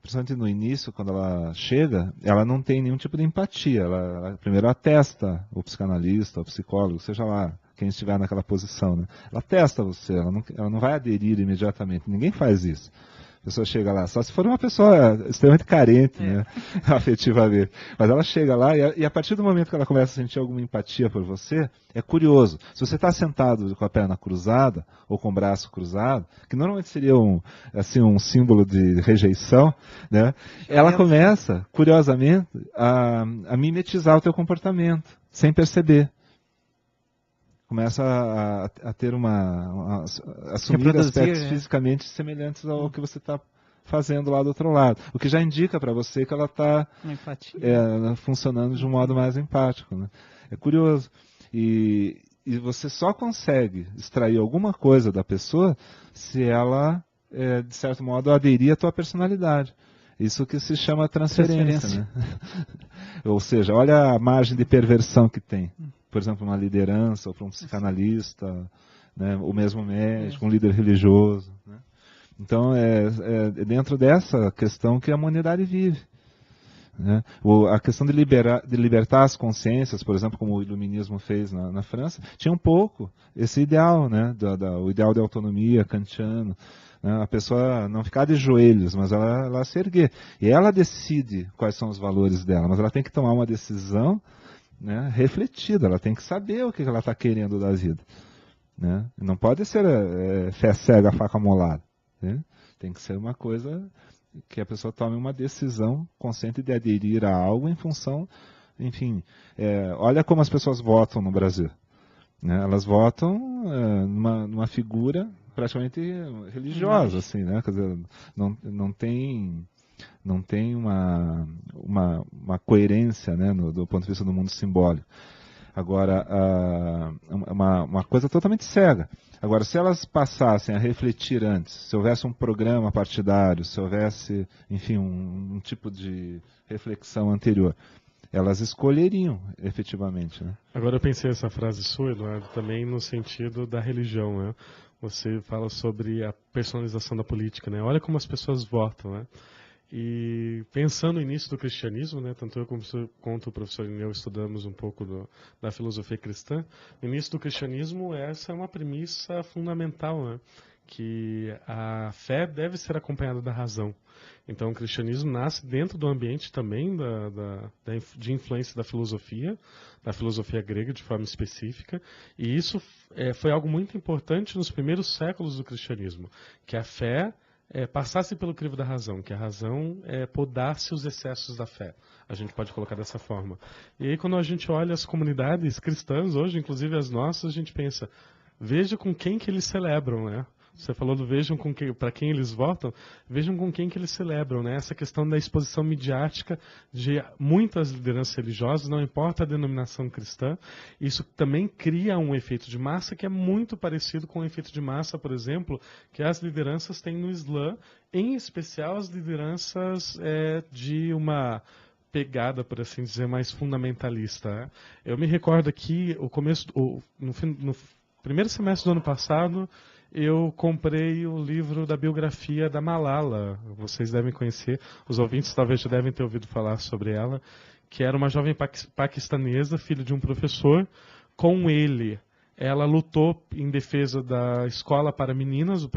principalmente no início, quando ela chega, ela não tem nenhum tipo de empatia. Ela primeiro atesta o psicanalista, o psicólogo, seja lá quem estiver naquela posição, né? Ela testa você, ela não vai aderir imediatamente. Ninguém faz isso. A pessoa chega lá, só se for uma pessoa extremamente carente, né, afetivamente. Mas ela chega lá e a partir do momento que ela começa a sentir alguma empatia por você, é curioso. Se você está sentado com a perna cruzada ou com o braço cruzado, que normalmente seria um símbolo de rejeição, né, ela começa, curiosamente, a mimetizar o teu comportamento, sem perceber. Começa a ter assumir aspectos fisicamente semelhantes ao que você está fazendo lá do outro lado. O que já indica para você que ela está funcionando de um modo mais empático, né? É curioso. E você só consegue extrair alguma coisa da pessoa se ela, de certo modo, aderir à tua personalidade. Isso que se chama transferência. Né? Ou seja, olha a margem de perversão que tem. Por exemplo, uma liderança, ou para um psicanalista, né, o mesmo médico, um líder religioso. Né? Então, é dentro dessa questão que a humanidade vive. Né? A questão de libertar as consciências, por exemplo, como o iluminismo fez na França, tinha um pouco esse ideal, né, o ideal de autonomia kantiano. Né? A pessoa não ficar de joelhos, mas ela se erguer. E ela decide quais são os valores dela, mas ela tem que tomar uma decisão, né, refletida, ela tem que saber o que ela está querendo da vida. Né? Não pode ser fé cega, faca molada. Né? Tem que ser uma coisa que a pessoa tome uma decisão consciente de aderir a algo em função, enfim, olha como as pessoas votam no Brasil. Né? Elas votam numa figura praticamente religiosa, assim, né? Quer dizer, não tem uma coerência, né, do ponto de vista do mundo simbólico. Agora, uma coisa totalmente cega. Agora, se elas passassem a refletir antes, se houvesse um programa partidário, se houvesse, enfim, um tipo de reflexão anterior, elas escolheriam, efetivamente. Né? Agora eu pensei essa frase sua, Eduardo, também no sentido da religião, né? Você fala sobre a personalização da política, né? Olha como as pessoas votam, né? E pensando no início do cristianismo, né, tanto eu quanto o professor Ineu estudamos um pouco da filosofia cristã, no início do cristianismo essa é uma premissa fundamental, né, que a fé deve ser acompanhada da razão. Então o cristianismo nasce dentro do ambiente também de influência da filosofia grega de forma específica, e isso foi algo muito importante nos primeiros séculos do cristianismo, que a fé passasse pelo crivo da razão, que a razão podasse os excessos da fé. A gente pode colocar dessa forma. E aí quando a gente olha as comunidades cristãs hoje, inclusive as nossas, a gente pensa, veja com quem que eles celebram, né? Você falou do vejam para quem eles votam, vejam com quem que eles celebram, né? Essa questão da exposição midiática de muitas lideranças religiosas, não importa a denominação cristã, isso também cria um efeito de massa que é muito parecido com o efeito de massa, por exemplo, que as lideranças têm no Islã, em especial as lideranças de uma pegada, por assim dizer, mais fundamentalista. Né? Eu me recordo aqui, no primeiro semestre do ano passado, eu comprei o livro da biografia da Malala. Vocês devem conhecer, os ouvintes talvez já devem ter ouvido falar sobre ela, que era uma jovem paquistanesa, filha de um professor. Com ele, ela lutou em defesa da escola para meninas. O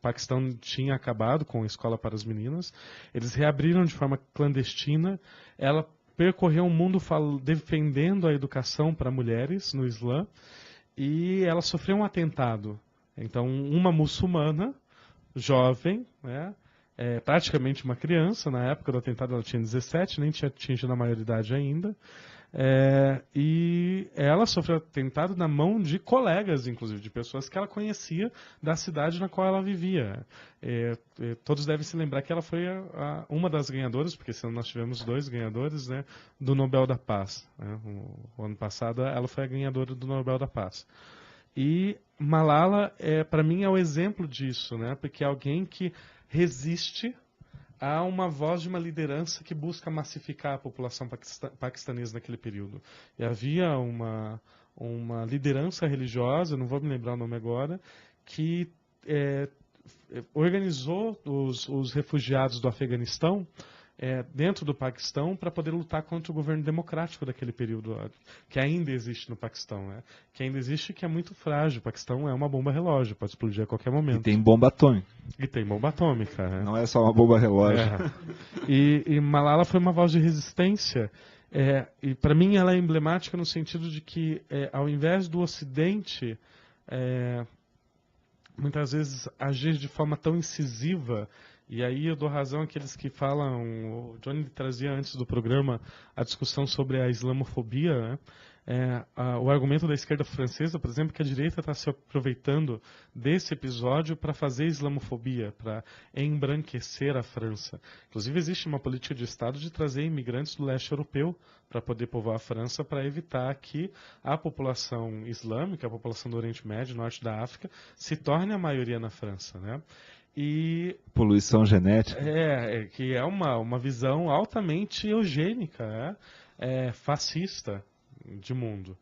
Paquistão tinha acabado com a escola para as meninas. Eles reabriram de forma clandestina. Ela percorreu o mundo defendendo a educação para mulheres no Islã. E ela sofreu um atentado. Então, uma muçulmana, jovem, né, praticamente uma criança, na época do atentado ela tinha 17, nem tinha atingido a maioridade ainda. E ela sofreu atentado na mão de colegas, inclusive, de pessoas que ela conhecia da cidade na qual ela vivia. Todos devem se lembrar que ela foi uma das ganhadoras, porque nós tivemos 2 ganhadores, né, do Nobel da Paz. Né? O ano passado ela foi a ganhadora do Nobel da Paz. E Malala, para mim, é o exemplo disso, né? Porque é alguém que resiste a uma voz de uma liderança que busca massificar a população paquistanesa naquele período. E havia uma liderança religiosa, não vou me lembrar o nome agora, que organizou os refugiados do Afeganistão dentro do Paquistão para poder lutar contra o governo democrático daquele período, que ainda existe no Paquistão, né? Que ainda existe, que é muito frágil. O Paquistão é uma bomba relógio, pode explodir a qualquer momento. E tem bomba atômica. E tem bomba atômica. Né? Não é só uma bomba relógio. E Malala foi uma voz de resistência. E para mim ela é emblemática no sentido de que, ao invés do Ocidente muitas vezes agir de forma tão incisiva. E aí eu dou razão àqueles que falam, o Johnny trazia antes do programa a discussão sobre a islamofobia, né? O argumento da esquerda francesa, por exemplo, que a direita está se aproveitando desse episódio para fazer islamofobia, para embranquecer a França. Inclusive existe uma política de Estado de trazer imigrantes do leste europeu para poder povoar a França, para evitar que a população islâmica, a população do Oriente Médio, Norte da África, se torne a maioria na França, né? E poluição genética. Que é uma visão altamente eugênica, fascista de mundo.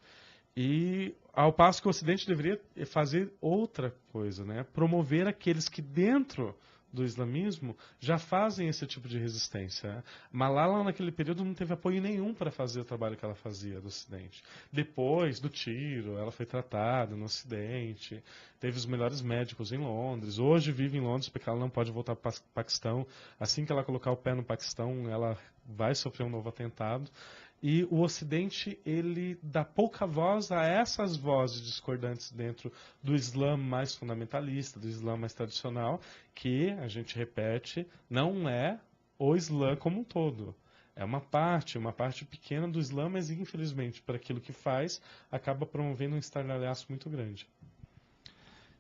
E ao passo que o Ocidente deveria fazer outra coisa, né? Promover aqueles que dentro do islamismo já fazem esse tipo de resistência. Malala naquele período não teve apoio nenhum para fazer o trabalho que ela fazia do Ocidente. Depois do tiro, ela foi tratada no Ocidente, teve os melhores médicos em Londres, hoje vive em Londres porque ela não pode voltar para o Paquistão. Assim que ela colocar o pé no Paquistão, ela vai sofrer um novo atentado. E o Ocidente, ele dá pouca voz a essas vozes discordantes dentro do Islã mais fundamentalista, do Islã mais tradicional, que, a gente repete, não é o Islã como um todo. É uma parte pequena do Islã, mas infelizmente, para aquilo que faz, acaba promovendo um estardalhaço muito grande.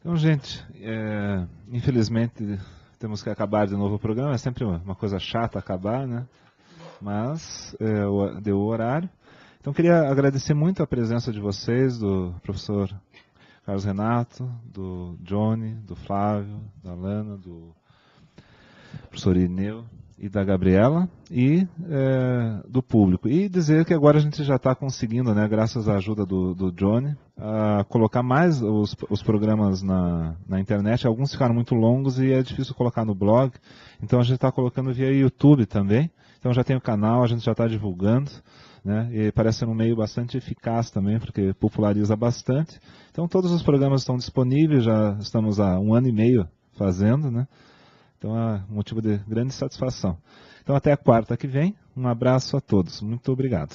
Então, gente, infelizmente temos que acabar de novo o programa, é sempre uma coisa chata acabar, né? Mas deu o horário. Então queria agradecer muito a presença de vocês, do professor Carlos Renato, do Johnny, do Flávio, da Lana, do professor Irineu e da Gabriela e do público. E dizer que agora a gente já está conseguindo, né, graças à ajuda do Johnny, colocar mais os programas na internet. Alguns ficaram muito longos e é difícil colocar no blog. Então a gente está colocando via YouTube também. Então já tem o canal, a gente já está divulgando, né? E parece ser um meio bastante eficaz também, porque populariza bastante. Então todos os programas estão disponíveis, já estamos há 1 ano e meio fazendo, né? Então é um motivo de grande satisfação. Então até a quarta que vem, um abraço a todos, muito obrigado.